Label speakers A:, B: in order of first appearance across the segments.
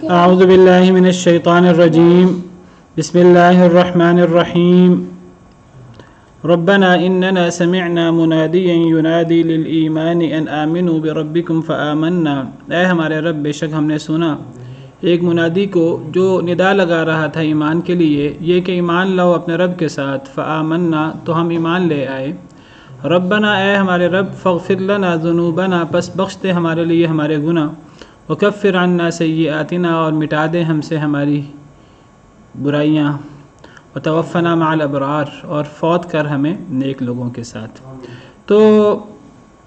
A: اعوذ باللہ من الشیطان الرجیم بسم اللہ الرحمن الرحیم ربنا اننا سمعنا منادیا ینادی للایمان ان آمنوا بربکم فآمنا۔ اے ہمارے رب، بے شک ہم نے سنا ایک منادی کو جو ندا لگا رہا تھا ایمان کے لیے، یہ کہ ایمان لاؤ اپنے رب کے ساتھ، فآمنا تو ہم ایمان لے آئے۔ ربنا اے ہمارے رب، فاغفر لنا ذنوبنا پس بخش دے ہمارے لیے ہمارے گناہ، وکفر عنا سیئاتنا اور مٹا دے ہم سے ہماری برائیاں، وتوفنا مع الابرار اور فوت کر ہمیں نیک لوگوں کے ساتھ۔ تو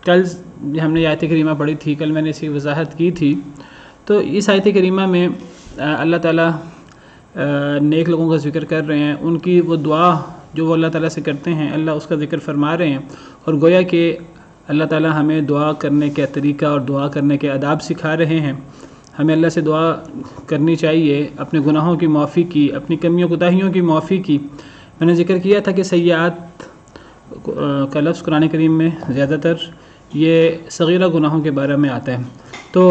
A: کل ہم نے آیت کریمہ پڑھی تھی، کل میں نے اس کی وضاحت کی تھی۔ تو اس آیت کریمہ میں اللہ تعالیٰ نیک لوگوں کا ذکر کر رہے ہیں، ان کی وہ دعا جو وہ اللہ تعالیٰ سے کرتے ہیں، اللہ اس کا ذکر فرما رہے ہیں، اور گویا کہ اللہ تعالیٰ ہمیں دعا کرنے کا طریقہ اور دعا کرنے کے آداب سکھا رہے ہیں۔ ہمیں اللہ سے دعا کرنی چاہیے اپنے گناہوں کی معافی کی، اپنی کمیوں کوتاہیوں کی معافی کی۔ میں نے ذکر کیا تھا کہ سیئات کا لفظ قرآن کریم میں زیادہ تر یہ صغیرہ گناہوں کے بارے میں آتا ہے، تو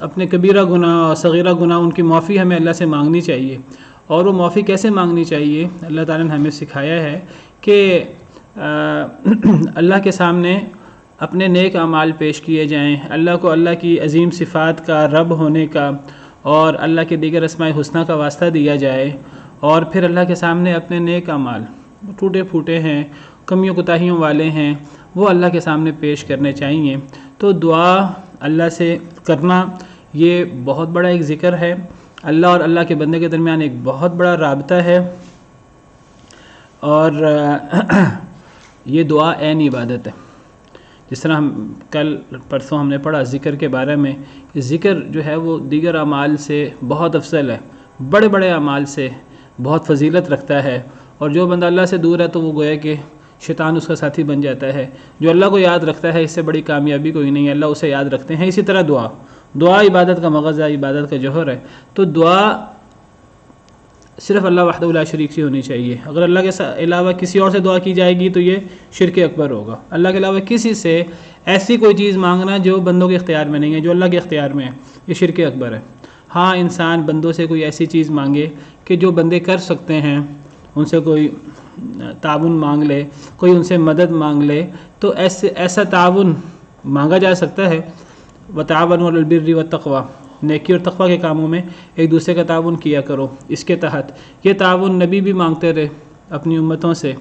A: اپنے کبیرہ گناہ اور صغیرہ گناہ ان کی معافی ہمیں اللہ سے مانگنی چاہیے۔ اور وہ معافی کیسے مانگنی چاہیے؟ اللہ تعالیٰ نے ہمیں سکھایا ہے کہ اللہ کے سامنے اپنے نیک اعمال پیش کیے جائیں، اللہ کو اللہ کی عظیم صفات کا، رب ہونے کا اور اللہ کے دیگر اسماء حسنہ کا واسطہ دیا جائے، اور پھر اللہ کے سامنے اپنے نیک اعمال ٹوٹے پھوٹے ہیں، کمیوں کوتاہیوں والے ہیں، وہ اللہ کے سامنے پیش کرنے چاہیے۔ تو دعا اللہ سے کرنا یہ بہت بڑا ایک ذکر ہے، اللہ اور اللہ کے بندے کے درمیان ایک بہت بڑا رابطہ ہے، اور یہ دعا عین عبادت ہے۔ جس طرح ہم کل پرسوں ہم نے پڑھا ذکر کے بارے میں، کہ ذکر جو ہے وہ دیگر اعمال سے بہت افضل ہے، بڑے بڑے اعمال سے بہت فضیلت رکھتا ہے، اور جو بندہ اللہ سے دور ہے تو وہ گویا کہ شیطان اس کا ساتھی بن جاتا ہے۔ جو اللہ کو یاد رکھتا ہے، اس سے بڑی کامیابی کوئی نہیں ہے، اللہ اسے یاد رکھتے ہیں۔ اسی طرح دعا عبادت کا مغز ہے، عبادت کا جوہر ہے۔ تو دعا صرف اللہ وحدہ لا شریک سے ہونی چاہیے۔ اگر اللہ کے علاوہ کسی اور سے دعا کی جائے گی تو یہ شرک اکبر ہوگا۔ اللہ کے علاوہ کسی سے ایسی کوئی چیز مانگنا جو بندوں کے اختیار میں نہیں ہے، جو اللہ کے اختیار میں ہے، یہ شرک اکبر ہے۔ ہاں، انسان بندوں سے کوئی ایسی چیز مانگے کہ جو بندے کر سکتے ہیں، ان سے کوئی تعاون مانگ لے، کوئی ان سے مدد مانگ لے، تو ایسا تعاون مانگا جا سکتا ہے۔ وتعاونوا علی البر والتقوی، نیکی اور تقوی کے کاموں میں ایک دوسرے کا تعاون کیا کرو۔ اس کے تحت یہ تعاون نبی بھی مانگتے رہے اپنی امتوں سے،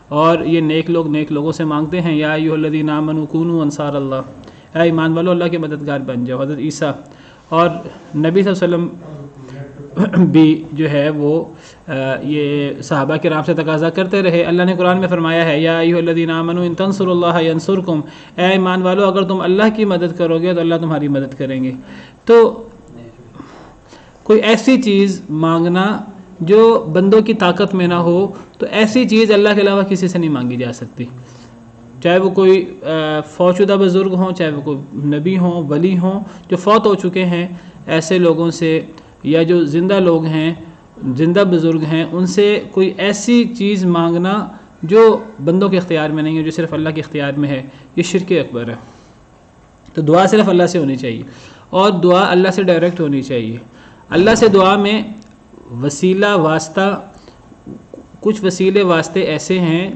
A: اور یہ نیک لوگوں سے مانگتے ہیں۔ یا ایھا الذین آمنوا کونوا انصار اللہ، اے ایمان والو اللہ کے مددگار بن جاؤ۔ حضرت عیسیٰ اور نبی صلی اللہ علیہ وسلم بھی جو ہے وہ یہ صحابہ کرام سے تقاضا کرتے رہے۔ اللہ نے قرآن میں فرمایا ہے، یا ایھا الذین آمنوا ان تنصروا اللہ ینصرکم، اے ایمان والو اگر تم اللہ کی مدد کرو گے تو اللہ تمہاری مدد کریں گے۔ تو کوئی ایسی چیز مانگنا جو بندوں کی طاقت میں نہ ہو، تو ایسی چیز اللہ کے علاوہ کسی سے نہیں مانگی جا سکتی، چاہے وہ کوئی فوت شدہ بزرگ ہوں، چاہے وہ کوئی نبی ہوں، ولی ہوں جو فوت ہو چکے ہیں، ایسے لوگوں سے، یا جو زندہ لوگ ہیں، زندہ بزرگ ہیں، ان سے کوئی ایسی چیز مانگنا جو بندوں کے اختیار میں نہیں ہے، جو صرف اللہ کے اختیار میں ہے، یہ شرک اکبر ہے۔ تو دعا صرف اللہ سے ہونی چاہیے، اور دعا اللہ سے ڈائریکٹ ہونی چاہیے۔ اللہ سے دعا میں وسیلہ واسطہ، کچھ وسیلے واسطے ایسے ہیں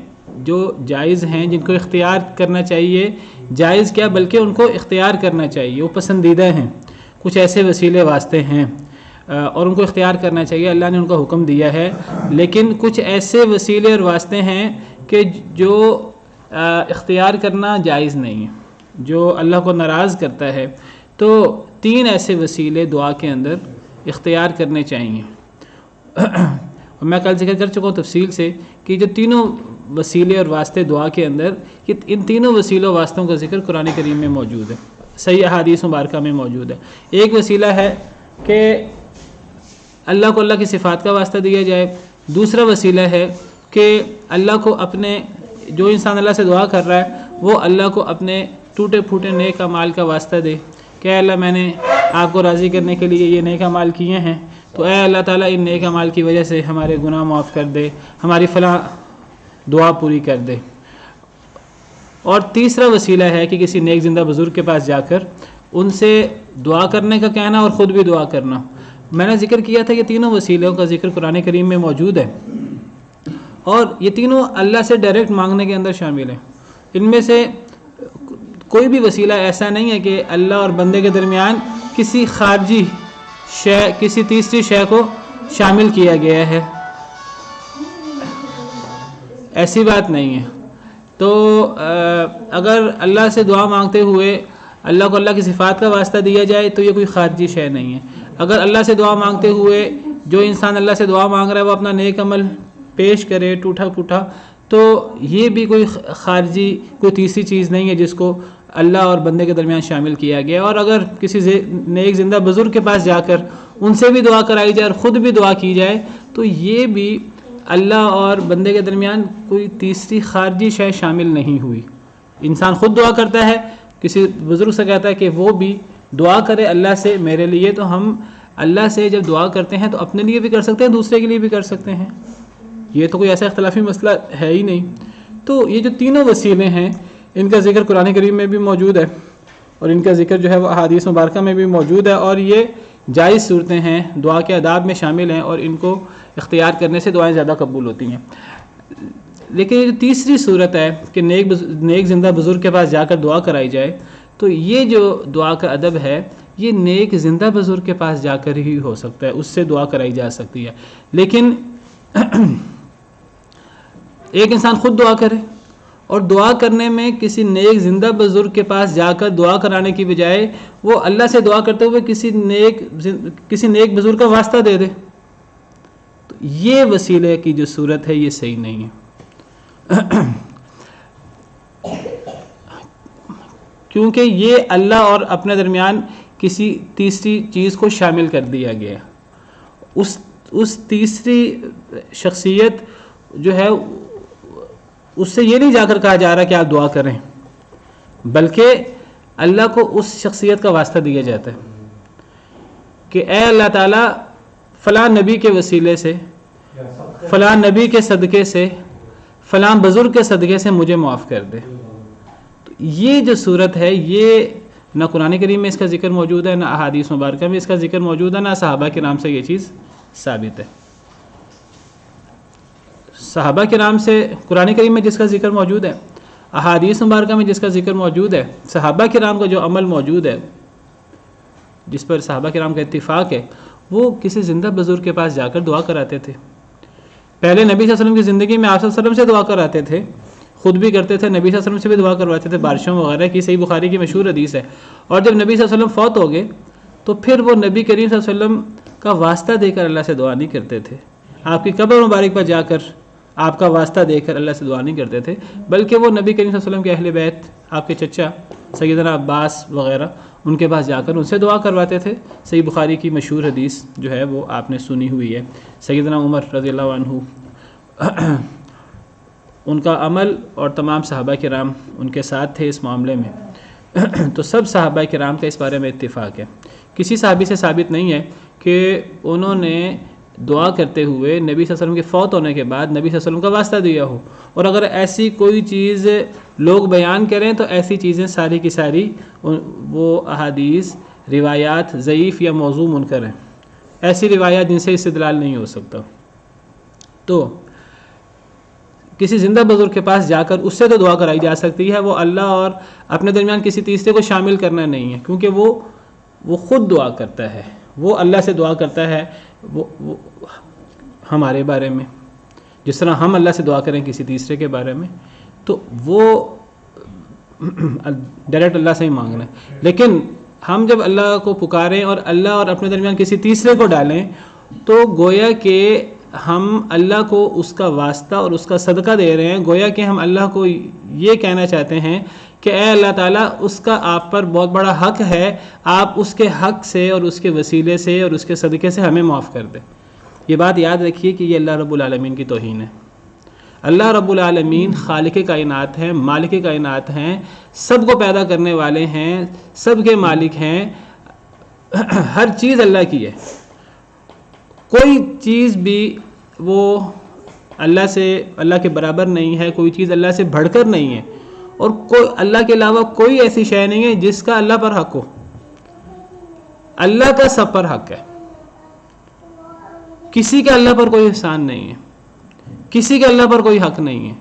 A: جو جائز ہیں، جن کو اختیار کرنا چاہیے، جائز کیا بلکہ ان کو اختیار کرنا چاہیے، وہ پسندیدہ ہیں۔ کچھ ایسے وسیلے واسطے ہیں اور ان کو اختیار کرنا چاہیے، اللہ نے ان کا حکم دیا ہے۔ لیکن کچھ ایسے وسیلے اور واسطے ہیں کہ جو اختیار کرنا جائز نہیں ہے، جو اللہ کو ناراض کرتا ہے۔ تو 3 ایسے وسیلے دعا کے اندر اختیار کرنے چاہیے، اور میں کل ذکر کر چکا ہوں تفصیل سے کہ جو تینوں وسیلے اور واسطے دعا کے اندر، ان تینوں وسیلوں واسطوں کا ذکر قرآن کریم میں موجود ہے، صحیح احادیث مبارکہ میں موجود ہے۔ ایک وسیلہ ہے کہ اللہ کو اللہ کی صفات کا واسطہ دیا جائے، دوسرا وسیلہ ہے کہ اللہ کو اپنے، جو انسان اللہ سے دعا کر رہا ہے وہ اللہ کو اپنے ٹوٹے پھوٹے نیک اعمال کا واسطہ دے کہ اے اللہ میں نے آپ کو راضی کرنے کے لیے یہ نیک اعمال کیے ہیں، تو اے اللہ تعالیٰ ان نیک اعمال کی وجہ سے ہمارے گناہ معاف کر دے، ہماری فلاں دعا پوری کر دے۔ اور تیسرا وسیلہ ہے کہ کسی نیک زندہ بزرگ کے پاس جا کر ان سے دعا کرنے کا کہنا اور خود بھی دعا کرنا. میں نے ذکر کیا تھا کہ تینوں وسیلوں کا ذکر قرآن کریم میں موجود ہے اور یہ تینوں اللہ سے ڈائریکٹ مانگنے کے اندر شامل ہیں. ان میں سے کوئی بھی وسیلہ ایسا نہیں ہے کہ اللہ اور بندے کے درمیان کسی خارجی شے، کسی تیسری شے کو شامل کیا گیا ہے، ایسی بات نہیں ہے. تو اگر اللہ سے دعا مانگتے ہوئے اللہ کو اللہ کی صفات کا واسطہ دیا جائے تو یہ کوئی خارجی شے نہیں ہے. اگر اللہ سے دعا مانگتے ہوئے جو انسان اللہ سے دعا مانگ رہا ہے وہ اپنا نیک عمل پیش کرے ٹوٹا پھوٹا، تو یہ بھی کوئی خارجی، کوئی تیسری چیز نہیں ہے جس کو اللہ اور بندے کے درمیان شامل کیا گیا. اور اگر کسی نیک زندہ بزرگ کے پاس جا کر ان سے بھی دعا کرائی جائے اور خود بھی دعا کی جائے تو یہ بھی اللہ اور بندے کے درمیان کوئی تیسری خارجی شے شامل نہیں ہوئی. انسان خود دعا کرتا ہے، کسی بزرگ سے کہتا ہے کہ وہ بھی دعا کرے اللہ سے میرے لیے، تو ہم اللہ سے جب دعا کرتے ہیں تو اپنے لیے بھی کر سکتے ہیں، دوسرے کے لیے بھی کر سکتے ہیں. یہ تو کوئی ایسا اختلافی مسئلہ ہے ہی نہیں. تو یہ جو تینوں وسیلے ہیں ان کا ذکر قرآن کریم میں بھی موجود ہے اور ان کا ذکر جو ہے وہ احادیث مبارکہ میں بھی موجود ہے، اور یہ جائز صورتیں ہیں، دعا کے آداب میں شامل ہیں اور ان کو اختیار کرنے سے دعائیں زیادہ قبول ہوتی ہیں. لیکن یہ جو تیسری صورت ہے کہ نیک زندہ بزرگ کے پاس جا کر دعا کرائی جائے، تو یہ جو دعا کا ادب ہے یہ نیک زندہ بزرگ کے پاس جا کر ہی ہو سکتا ہے، اس سے دعا کرائی جا سکتی ہے. لیکن ایک انسان خود دعا کرے اور دعا کرنے میں کسی نیک زندہ بزرگ کے پاس جا کر دعا کرانے کی بجائے وہ اللہ سے دعا کرتے ہوئے کسی نیک بزرگ کا واسطہ دے دے، تو یہ وسیلے کی جو صورت ہے یہ صحیح نہیں ہے. کیونکہ یہ اللہ اور اپنے درمیان کسی تیسری چیز کو شامل کر دیا گیا. اس تیسری شخصیت جو ہے اس سے یہ نہیں جا کر کہا جا رہا کہ آپ دعا کریں، بلکہ اللہ کو اس شخصیت کا واسطہ دیا جاتا ہے کہ اے اللہ تعالیٰ فلاں نبی کے وسیلے سے، فلاں نبی کے صدقے سے، فلاں بزرگ کے صدقے سے مجھے معاف کر دے. تو یہ جو صورت ہے یہ نہ قرآن کریم میں اس کا ذکر موجود ہے، نہ احادیث مبارکہ میں اس کا ذکر موجود ہے، نہ صحابہ کرام سے یہ چیز ثابت ہے. صحابہ کرام سے قرآن کریم میں جس کا ذکر موجود ہے، احادیث مبارکہ میں جس کا ذکر موجود ہے، صحابہ کرام کا جو عمل موجود ہے جس پر صحابہ کرام کا اتفاق ہے، وہ کسی زندہ بزرگ کے پاس جا کر دعا کراتے تھے. پہلے نبی صلی اللہ علیہ وسلم کی زندگی میں آپ صلی اللہ علیہ وسلم سے دعا کراتے تھے، خود بھی کرتے تھے، نبی صلی اللہ علیہ وسلم سے بھی دعا کرواتے تھے بارشوں وغیرہ کی، صحیح بخاری کی مشہور حدیث ہے. اور جب نبی صلی اللہ علیہ وسلم فوت ہو گئے تو پھر وہ نبی کریم صلی اللہ علیہ وسلم کا واسطہ دے کر اللہ سے دعا نہیں کرتے تھے، آپ کی قبر مبارک پر جا کر آپ کا واسطہ دے کر اللہ سے دعا نہیں کرتے تھے، بلکہ وہ نبی کریم صلی اللہ علیہ وسلم کے اہل بیت، آپ کے چچا سیدنا عباس وغیرہ، ان کے پاس جا کر ان سے دعا کرواتے تھے. صحیح بخاری کی مشہور حدیث جو ہے وہ آپ نے سنی ہوئی ہے. سیدنا عمر رضی اللہ عنہ، ان کا عمل اور تمام صحابہ کرام ان کے ساتھ تھے اس معاملے میں. تو سب صحابہ کرام کا اس بارے میں اتفاق ہے. کسی صحابی سے ثابت نہیں ہے کہ انہوں نے دعا کرتے ہوئے نبی صلی اللہ علیہ وسلم کے فوت ہونے کے بعد نبی صلی اللہ علیہ وسلم کا واسطہ دیا ہو. اور اگر ایسی کوئی چیز لوگ بیان کریں تو ایسی چیزیں ساری کی ساری وہ احادیث روایات ضعیف یا موضوع منکر ہیں، ایسی روایات جن سے استدلال نہیں ہو سکتا. تو کسی زندہ بزرگ کے پاس جا کر اس سے تو دعا کرائی جا سکتی ہے، وہ اللہ اور اپنے درمیان کسی تیسرے کو شامل کرنا نہیں ہے، کیونکہ وہ خود دعا کرتا ہے، وہ اللہ سے دعا کرتا ہے وہ ہمارے بارے میں، جس طرح ہم اللہ سے دعا کریں کسی تیسرے کے بارے میں، تو وہ ڈائریکٹ اللہ سے ہی مانگنا ہے. لیکن ہم جب اللہ کو پکاریں اور اللہ اور اپنے درمیان کسی تیسرے کو ڈالیں تو گویا کہ ہم اللہ کو اس کا واسطہ اور اس کا صدقہ دے رہے ہیں، گویا کہ ہم اللہ کو یہ کہنا چاہتے ہیں کہ اے اللہ تعالیٰ اس کا آپ پر بہت بڑا حق ہے، آپ اس کے حق سے اور اس کے وسیلے سے اور اس کے صدقے سے ہمیں معاف کر دیں. یہ بات یاد رکھیے کہ یہ اللہ رب العالمین کی توہین ہے. اللہ رب العالمین خالق کائنات ہیں، مالک کائنات ہیں، سب کو پیدا کرنے والے ہیں، سب کے مالک ہیں، ہر چیز اللہ کی ہے. کوئی چیز بھی وہ اللہ کے برابر نہیں ہے، کوئی چیز اللہ سے بڑھ کر نہیں ہے، اور اللہ کے علاوہ کوئی ایسی شے نہیں ہے جس کا اللہ پر حق ہو. اللہ کا سب پر حق ہے، کسی کا اللہ پر کوئی احسان نہیں ہے، کسی کا اللہ پر کوئی حق نہیں ہے۔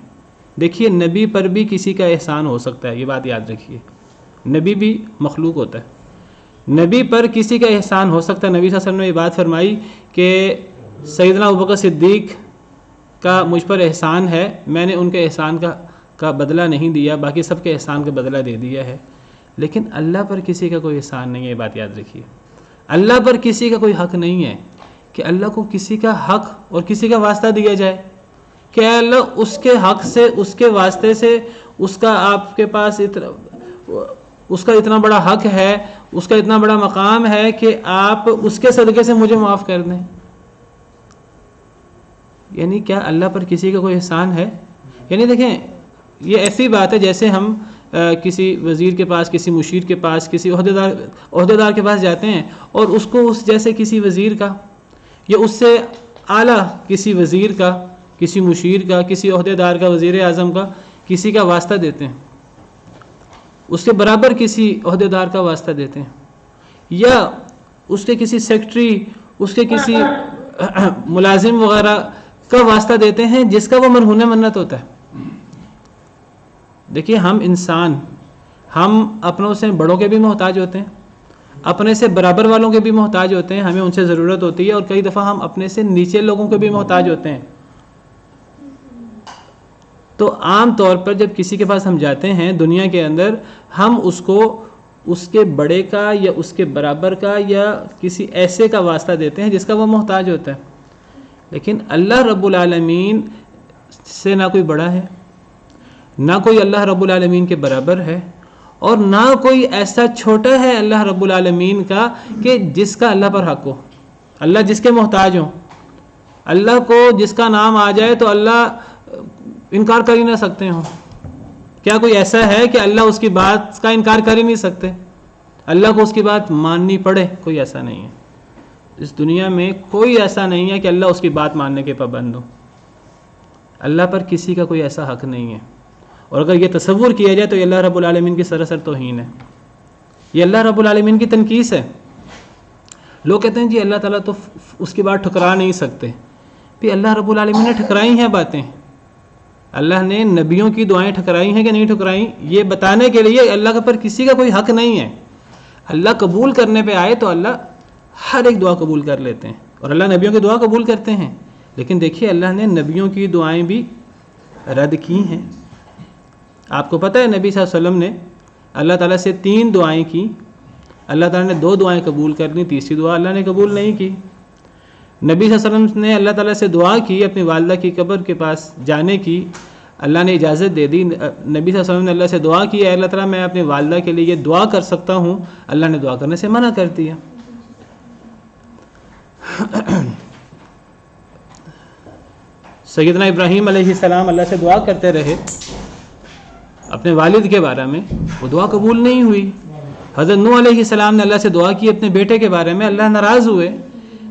A: دیکھیے نبی پر بھی کسی کا احسان ہو سکتا ہے، یہ بات یاد رکھیے، نبی بھی مخلوق ہوتا ہے، نبی پر کسی کا احسان ہو سکتا ہے۔ نبی صلی اللہ علیہ وسلم نے یہ بات فرمائی کہ سیدنا ابوبکر صدیق کا مجھ پر احسان ہے، میں نے ان کے احسان کا بدلہ نہیں دیا، باقی سب کے احسان کا بدلہ دے دیا ہے، لیکن اللہ پر کسی کا کوئی احسان نہیں ہے، یہ بات یاد رکھیے۔ اللہ پر کسی کا کوئی حق نہیں ہے کہ اللہ کو کسی کا حق اور کسی کا واسطہ دیا جائے کہ اے اللہ اس کے حق سے، اس کے واسطے سے، اس کا آپ کے پاس اس کا اتنا بڑا حق ہے، اس کا اتنا بڑا مقام ہے کہ آپ اس کے صدقے سے مجھے معاف کر دیں۔ یعنی کیا اللہ پر کسی کا کوئی احسان ہے؟ یعنی دیکھیں یہ ایسی بات ہے جیسے ہم کسی وزیر کے پاس، کسی مشیر کے پاس، کسی عہدیدار کے پاس جاتے ہیں اور اس کو اس جیسے کسی وزیر کا یا اس سے اعلیٰ کسی وزیر کا، کسی مشیر کا، کسی عہدیدار کا، وزیر اعظم کا کسی کا واسطہ دیتے ہیں، اس کے برابر کسی عہدیدار کا واسطہ دیتے ہیں، یا اس کے کسی سیکٹری، اس کے کسی ملازم وغیرہ کا واسطہ دیتے ہیں جس کا وہ مرہون منت ہوتا ہے۔ دیکھیے ہم انسان، ہم اپنوں سے بڑوں کے بھی محتاج ہوتے ہیں، اپنے سے برابر والوں کے بھی محتاج ہوتے ہیں، ہمیں ان سے ضرورت ہوتی ہے، اور کئی دفعہ ہم اپنے سے نیچے لوگوں کے بھی محتاج ہوتے ہیں۔ تو عام طور پر جب کسی کے پاس ہم جاتے ہیں دنیا کے اندر، ہم اس کو اس کے بڑے کا یا اس کے برابر کا یا کسی ایسے کا واسطہ دیتے ہیں جس کا وہ محتاج ہوتا ہے، لیکن اللہ رب العالمین سے نہ کوئی بڑا ہے، نہ کوئی اللہ رب العالمین کے برابر ہے، اور نہ کوئی ایسا چھوٹا ہے اللہ رب العالمین کا کہ جس کا اللہ پر حق ہو، اللہ جس کے محتاج ہوں۔ اللہ کو جس کا نام آ جائے تو اللہ انکار کر ہی نہ سکتے ہوں۔ کیا کوئی ایسا ہے کہ اللہ اس کی بات کا انکار کر ہی نہیں سکتے؟ اللہ کو اس کی بات ماننی پڑے؟ کوئی ایسا نہیں ہے، اس دنیا میں کوئی ایسا نہیں ہے کہ اللہ اس کی بات ماننے کے پابند ہو۔ اللہ پر کسی کا کوئی ایسا حق نہیں ہے، اور اگر یہ تصور کیا جائے تو یہ اللہ رب العالمین کی سراسر توہین ہے، یہ اللہ رب العالمین کی تنقیص ہے۔ لوگ کہتے ہیں جی اللہ تعالیٰ تو اس کی بات ٹھکرا نہیں سکتے، بھی اللہ رب العالمین نے ٹھکرائی ہیں باتیں، اللہ نے نبیوں کی دعائیں ٹھکرائی ہیں کہ نہیں ٹھکرائی، یہ بتانے کے لیے اللہ کا پر کسی کا کوئی حق نہیں ہے۔ اللہ قبول کرنے پہ آئے تو اللہ ہر ایک دعا قبول کر لیتے ہیں، اور اللہ نبیوں کی دعا قبول کرتے ہیں، لیکن دیکھیے اللہ نے نبیوں کی دعائیں بھی رد کی ہیں۔ آپ کو پتہ ہے نبی صلی اللہ علیہ وسلم نے اللہ تعالیٰ سے 3 دعائیں کی، اللہ تعالیٰ نے 2 دعائیں قبول کر لی، تیسری دعا اللہ نے قبول نہیں کی۔ نبی صلی اللہ علیہ وسلم نے اللہ تعالیٰ سے دعا کی اپنی والدہ کی قبر کے پاس جانے کی، اللہ نے اجازت دے دی۔ نبی صلی اللہ علیہ وسلم نے اللہ سے دعا کی، اے اللہ تعالیٰ میں اپنی والدہ کے لیے یہ دعا کر سکتا ہوں، اللہ نے دعا کرنے سے منع کر دیا۔ سیدنا ابراہیم علیہ السلام اللہ سے دعا کرتے رہے اپنے والد کے بارے میں، وہ دعا قبول نہیں ہوئی۔ حضرت نوح علیہ السلام نے اللہ سے دعا کی اپنے بیٹے کے بارے میں، اللہ ناراض ہوئے۔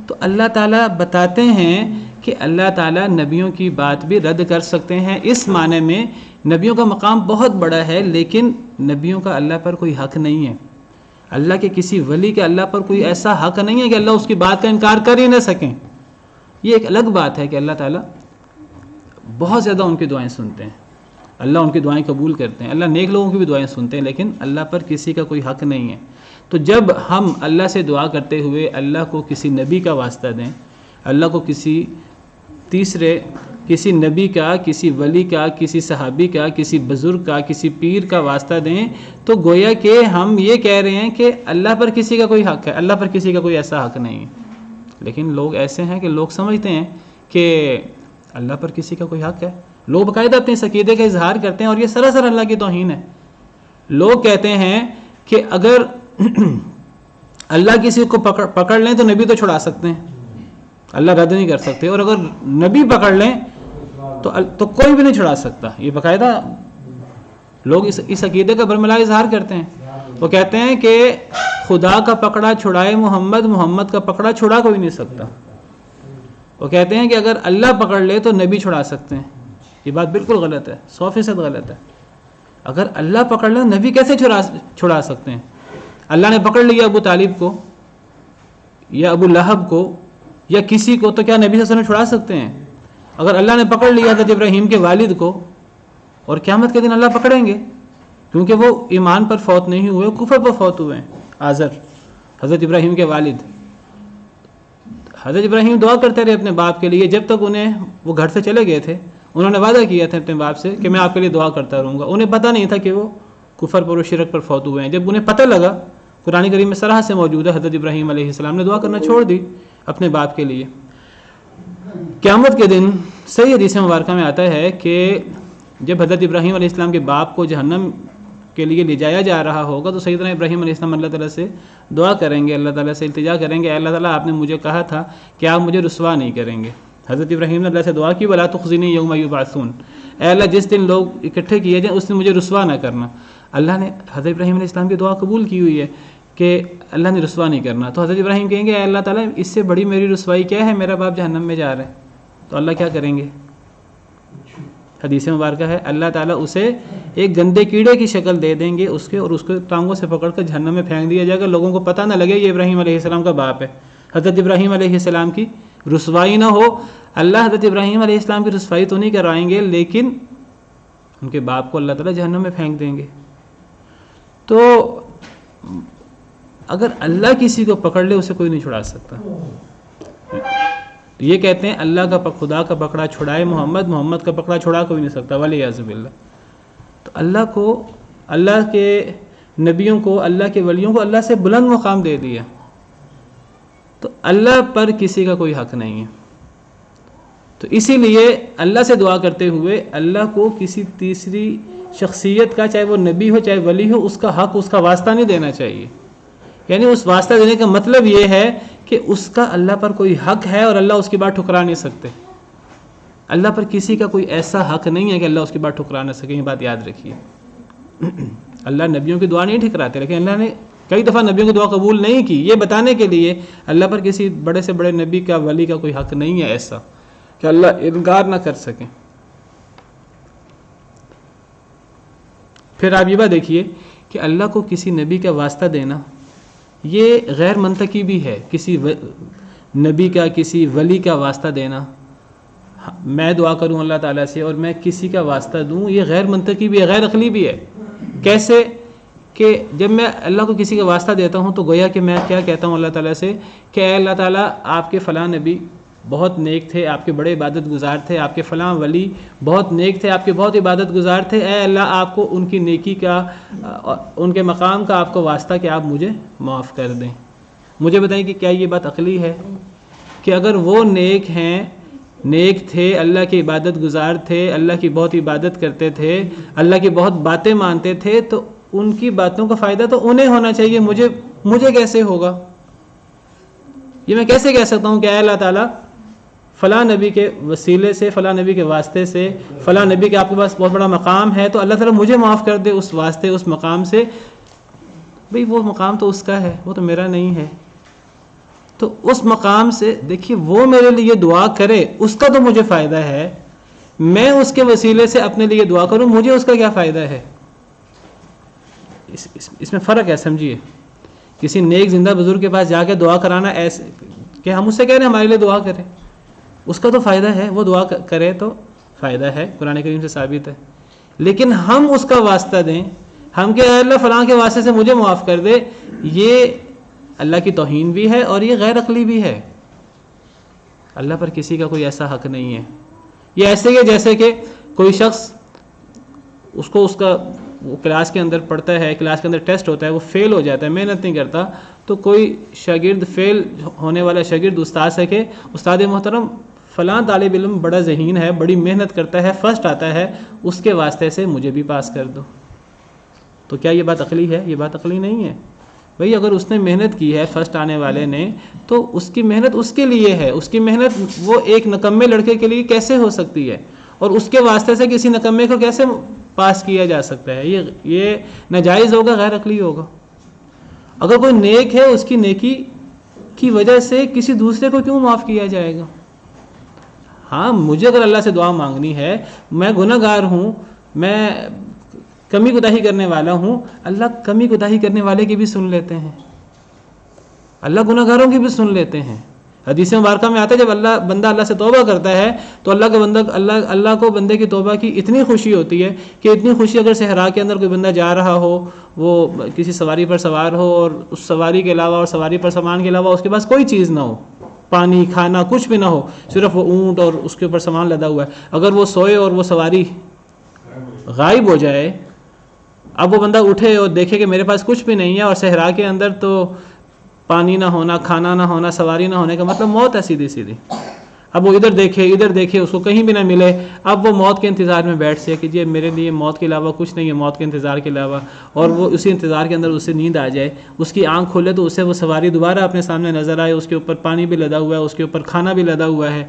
A: تو اللہ تعالیٰ بتاتے ہیں کہ اللہ تعالیٰ نبیوں کی بات بھی رد کر سکتے ہیں، اس معنی میں نبیوں کا مقام بہت بڑا ہے، لیکن نبیوں کا اللہ پر کوئی حق نہیں ہے۔ اللہ کے کسی ولی کے اللہ پر کوئی ایسا حق نہیں ہے کہ اللہ اس کی بات کا انکار کر ہی نہ سکیں۔ یہ ایک الگ بات ہے کہ اللہ تعالیٰ بہت زیادہ ان کی دعائیں سنتے ہیں، اللہ ان کی دعائیں قبول کرتے ہیں، اللہ نیک لوگوں کی بھی دعائیں سنتے ہیں، لیکن اللہ پر کسی کا کوئی حق نہیں ہے۔ تو جب ہم اللہ سے دعا کرتے ہوئے اللہ کو کسی نبی کا واسطہ دیں، اللہ کو کسی تیسرے کسی نبی کا، کسی ولی کا، کسی صحابی کا، کسی بزرگ کا، کسی پیر کا واسطہ دیں، تو گویا کہ ہم یہ کہہ رہے ہیں کہ اللہ پر کسی کا کوئی حق ہے، اللہ پر کسی کا کوئی ایسا حق نہیں ہے۔ لیکن لوگ ایسے ہیں کہ لوگ سمجھتے ہیں کہ اللہ پر کسی کا کوئی حق ہے، لوگ باقاعدہ اپنے اس عقیدے کا اظہار کرتے ہیں، اور یہ سراسر اللہ کی توہین ہے۔ لوگ کہتے ہیں کہ اگر اللہ کسی کو پکڑ لیں تو نبی تو چھڑا سکتے ہیں، اللہ رد نہیں کر سکتے، اور اگر نبی پکڑ لیں تو کوئی بھی نہیں چھڑا سکتا۔ یہ باقاعدہ لوگ اس عقیدے کا برملا اظہار کرتے ہیں۔ وہ کہتے ہیں کہ خدا کا پکڑا چھڑائے محمد، محمد کا پکڑا چھڑا کوئی نہیں سکتا۔ وہ کہتے ہیں کہ اگر اللہ پکڑ لے تو نبی چھڑا سکتے ہیں۔ یہ بات بالکل غلط ہے، 100% غلط ہے۔ اگر اللہ پکڑ لے نبی کیسے چھڑا سکتے ہیں؟ اللہ نے پکڑ لیا ابو طالب کو، یا ابو لہب کو یا کسی کو تو کیا نبی صلی اللہ علیہ وسلم چھڑا سکتے ہیں؟ اگر اللہ نے پکڑ لیا حضرت ابراہیم کے والد کو، اور قیامت کے دن اللہ پکڑیں گے، کیونکہ وہ ایمان پر فوت نہیں ہوئے، کفر پر فوت ہوئے ہیں۔ آزر حضرت ابراہیم کے والد، حضرت ابراہیم دعا کرتے رہے اپنے باپ کے لیے، جب تک انہیں وہ گھر سے چلے گئے تھے، انہوں نے وعدہ کیا تھا اپنے باپ سے کہ میں آپ کے لیے دعا کرتا رہوں گا۔ انہیں پتہ نہیں تھا کہ وہ کفر پر و شرک پر فوت ہوئے ہیں۔ جب انہیں پتہ لگا، قرآن کریم میں صراحت سے موجود ہے، حضرت ابراہیم علیہ السلام نے دعا کرنا چھوڑ دی اپنے باپ کے لیے۔ قیامت کے دن صحیح حدیث مبارکہ میں آتا ہے کہ جب حضرت ابراہیم علیہ السلام کے باپ کو جہنم کے لیے لے جایا جا رہا ہوگا تو سیدنا ابراہیم علیہ السلام اللہ تعالیٰ سے دعا کریں گے، اللہ تعالیٰ سے التجا کریں گے، اے اللہ تعالیٰ آپ نے مجھے کہا تھا کہ آپ مجھے رسوا نہیں کریں گے۔ حضرت ابراہیم نے اللہ سے دعا کی، ولا تخزنی یوم یبعثون، اے اللہ جس دن لوگ اکٹھے کیے جائیں اس دن مجھے رسوا نہ کرنا۔ اللہ نے حضرت ابراہیم علیہ السلام کی دعا قبول کی ہوئی ہے کہ اللہ نے رسوا نہیں کرنا۔ تو حضرت ابراہیم کہیں گے اے اللہ تعالیٰ اس سے بڑی میری رسوائی کیا ہے، میرا باپ جہنم میں جا رہا ہے، تو اللہ کیا کریں گے؟ حدیث مبارکہ ہے اللہ تعالیٰ اسے ایک گندے کیڑے کی شکل دے دیں گے اس کے، اور اس کو ٹانگوں سے پکڑ کر جہنم میں پھینک دیا جائے گا، لوگوں کو پتہ نہ لگے یہ ابراہیم علیہ السلام کا باپ ہے۔ حضرت ابراہیم علیہ السلام کی رسوائی نہ ہو، اللہ حضرت ابراہیم علیہ السلام کی رسوائی تو نہیں کرائیں گے، لیکن ان کے باپ کو اللہ تعالیٰ جہنم میں پھینک دیں گے۔ تو اگر اللہ کسی کو پکڑ لے اسے کوئی نہیں چھڑا سکتا۔ یہ کہتے ہیں اللہ کا خدا کا پکڑا چھڑائے محمد، محمد کا پکڑا چھڑا کوئی نہیں سکتا، والعیاذ باللہ۔ تو اللہ کو، اللہ کے نبیوں کو، اللہ کے ولیوں کو اللہ سے بلند مقام دے دیا، تو اللہ پر کسی کا کوئی حق نہیں ہے۔ تو اسی لیے اللہ سے دعا کرتے ہوئے اللہ کو کسی تیسری شخصیت کا، چاہے وہ نبی ہو چاہے ولی ہو، اس کا حق، اس کا واسطہ نہیں دینا چاہیے۔ یعنی اس واسطہ دینے کا مطلب یہ ہے کہ اس کا اللہ پر کوئی حق ہے اور اللہ اس کی بات ٹھکرا نہیں سکتے۔ اللہ پر کسی کا کوئی ایسا حق نہیں ہے کہ اللہ اس کی بات ٹھکرا نہ سکے، یہ بات یاد رکھیے۔ اللہ نبیوں کی دعا نہیں ٹھکراتے، لیکن اللہ نے کئی دفعہ نبیوں کی دعا قبول نہیں کی، یہ بتانے کے لیے اللہ پر کسی بڑے سے بڑے نبی کا، ولی کا کوئی حق نہیں ہے ایسا کہ اللہ انکار نہ کر سکیں۔ پھر آپ یہ بات دیکھیے کہ اللہ کو کسی نبی کا واسطہ دینا یہ غیر منطقی بھی ہے۔ کسی نبی کا، کسی ولی کا واسطہ دینا، میں دعا کروں اللہ تعالیٰ سے اور میں کسی کا واسطہ دوں، یہ غیر منطقی بھی ہے، غیر عقلی بھی ہے۔ کیسے کہ جب میں اللہ کو کسی کا واسطہ دیتا ہوں تو گویا کہ میں کیا کہتا ہوں اللہ تعالیٰ سے کہ اے اللہ تعالیٰ آپ کے فلاں نبی بہت نیک تھے، آپ کے بڑے عبادت گزار تھے، آپ کے فلاں ولی بہت نیک تھے، آپ کے بہت عبادت گزار تھے، اے اللہ آپ کو ان کی نیکی کا، ان کے مقام کا آپ کو واسطہ کہ آپ مجھے معاف کر دیں۔ مجھے بتائیں کہ کیا یہ بات عقلی ہے کہ اگر وہ نیک ہیں، نیک تھے، اللہ کی عبادت گزار تھے، اللہ کی بہت عبادت کرتے تھے، اللہ کی بہت باتیں مانتے تھے، تو ان کی باتوں کا فائدہ تو انہیں ہونا چاہیے، مجھے کیسے ہوگا؟ یہ میں کیسے کہہ سکتا ہوں کہ اے اللہ تعالیٰ فلاں نبی کے وسیلے سے، فلاں نبی کے واسطے سے، فلاں نبی کے آپ کے پاس بہت بڑا مقام ہے تو اللہ تعالیٰ مجھے معاف کر دے اس واسطے، اس مقام سے؟ بھئی وہ مقام تو اس کا ہے، وہ تو میرا نہیں ہے۔ تو اس مقام سے دیکھیے وہ میرے لیے دعا کرے اس کا تو مجھے فائدہ ہے، میں اس کے وسیلے سے اپنے لیے دعا کروں مجھے اس کا کیا فائدہ ہے؟ اس میں فرق ہے، سمجھیے۔ کسی نیک زندہ بزرگ کے پاس جا کے دعا کرانا ایسے کہ ہم اس سے کہہ رہے ہیں ہمارے لیے دعا کریں، اس کا تو فائدہ ہے، وہ دعا کرے تو فائدہ ہے، قرآن کریم سے ثابت ہے۔ لیکن ہم اس کا واسطہ دیں، ہم کہ اے اللہ فلاں کے واسطے سے مجھے معاف کر دے، یہ اللہ کی توہین بھی ہے اور یہ غیر عقلی بھی ہے۔ اللہ پر کسی کا کوئی ایسا حق نہیں ہے۔ یہ ایسے ہی جیسے کہ کوئی شخص اس کا وہ کلاس کے اندر پڑھتا ہے، کلاس کے اندر ٹیسٹ ہوتا ہے، وہ فیل ہو جاتا ہے، محنت نہیں کرتا، تو کوئی شاگرد، فیل ہونے والا شاگرد استاد سے کہ استاد محترم فلاں طالب علم بڑا ذہین ہے، بڑی محنت کرتا ہے، فرسٹ آتا ہے، اس کے واسطے سے مجھے بھی پاس کر دو۔ تو کیا یہ بات عقلی ہے؟ یہ بات عقلی نہیں ہے۔ بھئی اگر اس نے محنت کی ہے، فرسٹ آنے والے نے، تو اس کی محنت اس کے لیے ہے، اس کی محنت وہ ایک نکمے لڑکے کے لیے کیسے ہو سکتی ہے؟ اور اس کے واسطے سے کسی نکمے کو کیسے پاس کیا جا سکتا ہے؟ یہ ناجائز ہوگا، غیر عقلی ہوگا۔ اگر کوئی نیک ہے، اس کی نیکی کی وجہ سے کسی دوسرے کو کیوں معاف کیا جائے گا؟ ہاں مجھے اگر اللہ سے دعا مانگنی ہے، میں گناہ گار ہوں، میں کمی کوتاہی کرنے والا ہوں، اللہ کمی کوتاہی کرنے والے کی بھی سن لیتے ہیں۔ اللہ گناہ گاروں کی بھی سن لیتے ہیں. حدیث مبارکہ میں آتا ہے جب بندہ اللہ سے توبہ کرتا ہے تو اللہ کو بندے کی توبہ کی اتنی خوشی ہوتی ہے کہ اتنی خوشی اگر صحرا کے اندر کوئی بندہ جا رہا ہو, وہ کسی سواری پر سوار ہو اور اس سواری کے علاوہ اور سواری پر سامان کے علاوہ اس کے پاس کوئی چیز نہ ہو, پانی کھانا کچھ بھی نہ ہو, صرف وہ اونٹ اور اس کے اوپر سامان لدا ہوا ہے, اگر وہ سوئے اور وہ سواری غائب ہو جائے, اب وہ بندہ اٹھے اور دیکھے کہ میرے پاس کچھ بھی نہیں ہے, اور صحرا کے اندر تو پانی نہ ہونا, کھانا نہ ہونا, سواری نہ ہونے کا مطلب موت ہے سیدھی سیدھی. اب وہ ادھر دیکھے اس کو کہیں بھی نہ ملے, اب وہ موت کے انتظار میں بیٹھ سے کہ جی میرے لیے موت کے علاوہ کچھ نہیں ہے, موت کے انتظار کے علاوہ, اور وہ اسی انتظار کے اندر اسے نیند آ جائے, اس کی آنکھ کھولے تو اسے وہ سواری دوبارہ اپنے سامنے نظر آئے, اس کے اوپر پانی بھی لدا ہوا ہے, اس کے اوپر کھانا بھی لدا ہوا ہے,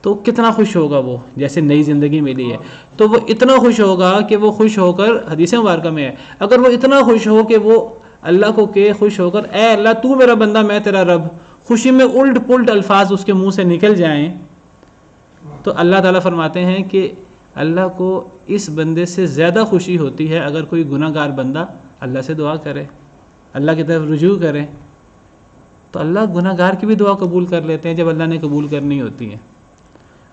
A: تو کتنا خوش ہوگا وہ, جیسے نئی زندگی ملی ہے. تو وہ اتنا خوش ہوگا کہ وہ خوش ہو کر, حدیث مبارکہ میں ہے, اگر وہ اتنا خوش ہو کہ وہ اللہ کو کہ خوش ہو کر اے اللہ تو میرا بندہ میں تیرا رب, خوشی میں الٹ پلٹ الفاظ اس کے منہ سے نکل جائیں, تو اللہ تعالیٰ فرماتے ہیں کہ اللہ کو اس بندے سے زیادہ خوشی ہوتی ہے اگر کوئی گناہ گار بندہ اللہ سے دعا کرے, اللہ کی طرف رجوع کرے. تو اللہ گناہ گار کی بھی دعا قبول کر لیتے ہیں جب اللہ نے قبول کرنی ہوتی ہے.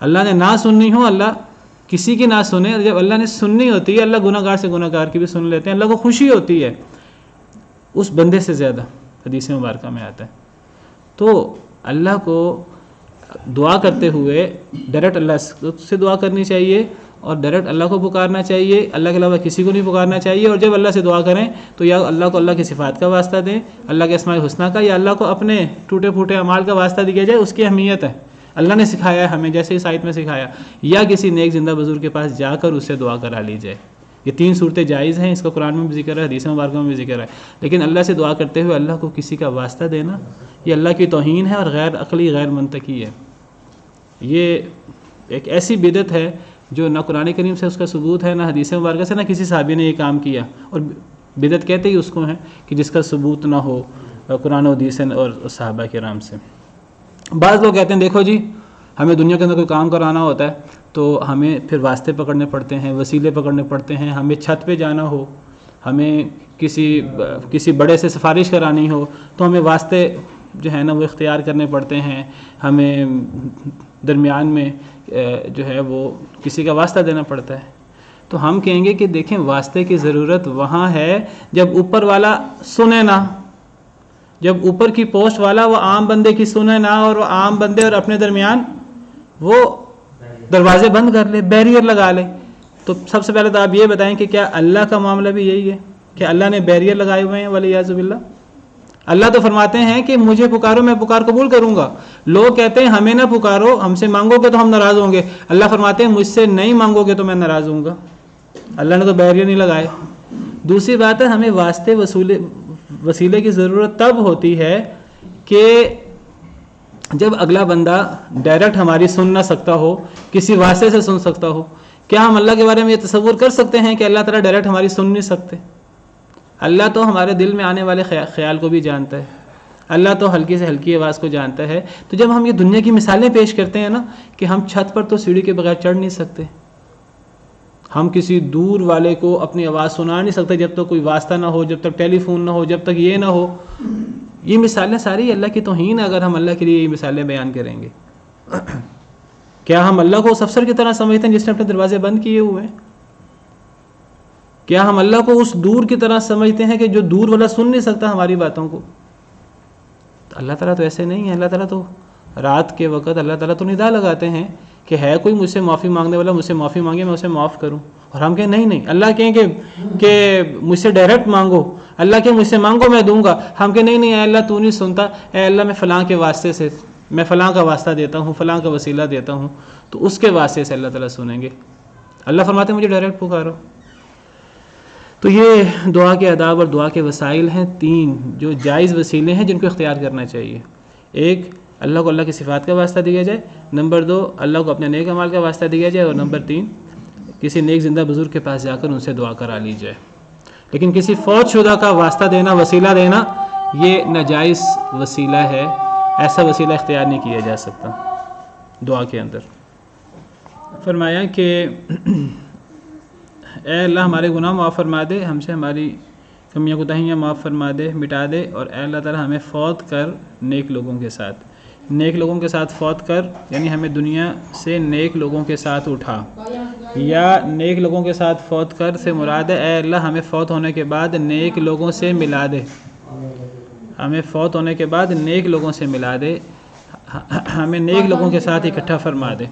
A: اللہ نے نہ سننی ہو اللہ کسی کی نہ سنے, اور جب اللہ نے سننی ہوتی ہے اللہ گناہ گار سے گناہ گار کی بھی سن لیتے ہیں. اللہ کو خوشی ہوتی ہے اس بندے سے زیادہ, حدیث مبارکہ میں آتا ہے. تو اللہ کو دعا کرتے ہوئے ڈائریکٹ اللہ سے دعا کرنی چاہیے, اور ڈائریکٹ اللہ کو پکارنا چاہیے, اللہ کے علاوہ کسی کو نہیں پکارنا چاہیے. اور جب اللہ سے دعا کریں تو یا اللہ کو اللہ کی صفات کا واسطہ دیں, اللہ کے اسماء الحسنیٰ کا, یا اللہ کو اپنے ٹوٹے پھوٹے اعمال کا واسطہ دیا جائے. اس کی اہمیت ہے, اللہ نے سکھایا ہے ہمیں, جیسے اس آیت میں سکھایا, یا کسی نیک زندہ بزرگ کے پاس جا کر اس سے دعا کرا لی جائے. یہ 3 صورتیں جائز ہیں, اس کا قرآن میں بھی ذکر ہے, حدیث مبارکہ میں بھی ذکر ہے. لیکن اللہ سے دعا کرتے ہوئے اللہ کو کسی کا واسطہ دینا یہ اللہ کی توہین ہے اور غیر عقلی غیر منطقی ہے. یہ ایک ایسی بدعت ہے جو نہ قرآن کریم سے اس کا ثبوت ہے, نہ حدیث مبارکہ سے, نہ کسی صحابی نے یہ کام کیا. اور بدعت کہتے ہی اس کو ہیں کہ جس کا ثبوت نہ ہو قرآن و حدیث اور صحابہ کرام سے. بعض لوگ کہتے ہیں دیکھو جی ہمیں دنیا کے اندر کوئی کام کرانا ہوتا ہے تو ہمیں پھر واسطے پکڑنے پڑتے ہیں, وسیلے پکڑنے پڑتے ہیں. ہمیں چھت پہ جانا ہو, ہمیں کسی بڑے سے سفارش کرانی ہو تو ہمیں واسطے جو ہے نا وہ اختیار کرنے پڑتے ہیں, ہمیں درمیان میں جو ہے وہ کسی کا واسطہ دینا پڑتا ہے. تو ہم کہیں گے کہ دیکھیں واسطے کی ضرورت وہاں ہے جب اوپر والا سنے نہ, جب اوپر کی پوسٹ والا وہ عام بندے کی سنے نہ, اور وہ عام بندے اور اپنے درمیان وہ دروازے بند کر لے, بیریئر لگا لے. تو سب سے پہلے تو آپ یہ بتائیں کہ کیا اللہ کا معاملہ بھی یہی ہے کہ اللہ نے بیریئر لگائے ہوئے ہیں ولیعاذ باللہ؟ اللہ تو فرماتے ہیں کہ مجھے پکارو میں پکار قبول کروں گا. لوگ کہتے ہیں ہمیں نہ پکارو, ہم سے مانگو گے تو ہم ناراض ہوں گے. اللہ فرماتے ہیں مجھ سے نہیں مانگو گے تو میں ناراض ہوں گا. اللہ نے تو بیریئر نہیں لگائے. دوسری بات ہے ہمیں واسطے وسیلے کی ضرورت تب ہوتی ہے کہ جب اگلا بندہ ڈائریکٹ ہماری سن نہ سکتا ہو, کسی واسطے سے سن سکتا ہو. کیا ہم اللہ کے بارے میں یہ تصور کر سکتے ہیں کہ اللہ تعالیٰ ڈائریکٹ ہماری سن نہیں سکتے؟ اللہ تو ہمارے دل میں آنے والے خیال کو بھی جانتا ہے, اللہ تو ہلکی سے ہلکی آواز کو جانتا ہے. تو جب ہم یہ دنیا کی مثالیں پیش کرتے ہیں نا کہ ہم چھت پر تو سیڑھی کے بغیر چڑھ نہیں سکتے, ہم کسی دور والے کو اپنی آواز سنا نہیں سکتے جب تک کوئی واسطہ نہ ہو, جب تک ٹیلی فون نہ ہو, جب تک یہ نہ ہو. یہ مثالیں ساری اللہ کی توہین ہے اگر ہم اللہ کے لیے یہ مثالیں بیان کریں گے. کیا ہم اللہ کو اس افسر کی طرح سمجھتے ہیں جس نے اپنے دروازے بند کیے ہوئے ہیں؟ کیا ہم اللہ کو اس دور کی طرح سمجھتے ہیں کہ جو دور والا سن نہیں سکتا ہماری باتوں کو؟ اللہ تعالیٰ تو ایسے نہیں ہے. اللہ تعالیٰ تو رات کے وقت اللہ تعالیٰ تو ندا لگاتے ہیں کہ ہے کوئی مجھ سے معافی مانگنے والا, مجھ سے معافی مانگے میں اسے معاف کروں. اور ہم کہیں نہیں, اللہ کہیں کہ مجھ سے ڈائریکٹ مانگو, اللہ کہ مجھ سے مانگو میں دوں گا. ہم کہیں نہیں اے اللہ تو نہیں سنتا, اے اللہ میں فلاں کے واسطے سے میں فلاں کا واسطہ دیتا ہوں, فلاں کا وسیلہ دیتا ہوں, تو اس کے واسطے سے اللہ تعالیٰ سنیں گے. اللہ فرماتے ہیں مجھے ڈائریکٹ پکارو. تو یہ دعا کے آداب اور دعا کے وسائل ہیں 3 جو جائز وسیلے ہیں جن کو اختیار کرنا چاہیے. ایک, اللہ کو اللہ کی صفات کا واسطہ دیا جائے. نمبر 2, اللہ کو اپنے نیک اعمال کا واسطہ دیا جائے. اور نمبر 3, کسی نیک زندہ بزرگ کے پاس جا کر ان سے دعا کرا لی جائے. لیکن کسی فوت شدہ کا واسطہ دینا, وسیلہ دینا, یہ ناجائز وسیلہ ہے. ایسا وسیلہ اختیار نہیں کیا جا سکتا دعا کے اندر. فرمایا کہ اے اللہ ہمارے گناہ معاف فرما دے, ہم سے ہماری کمیاں کوتاہیاں معاف فرما دے، مٹا دے، اور اے اللہ تعالیٰ ہمیں فوت کر نیک لوگوں کے ساتھ، نیک لوگوں کے ساتھ فوت کر، یعنی ہمیں دنیا سے نیک لوگوں کے ساتھ اٹھا، یا نیک لوگوں کے ساتھ فوت کر سے مراد ہے اے اللہ ہمیں فوت ہونے کے بعد نیک لوگوں سے ملا دے، ہمیں فوت ہونے کے بعد نیک لوگوں سے ملا دے، ہمیں نیک لوگوں کے ساتھ اکٹھا فرما دے۔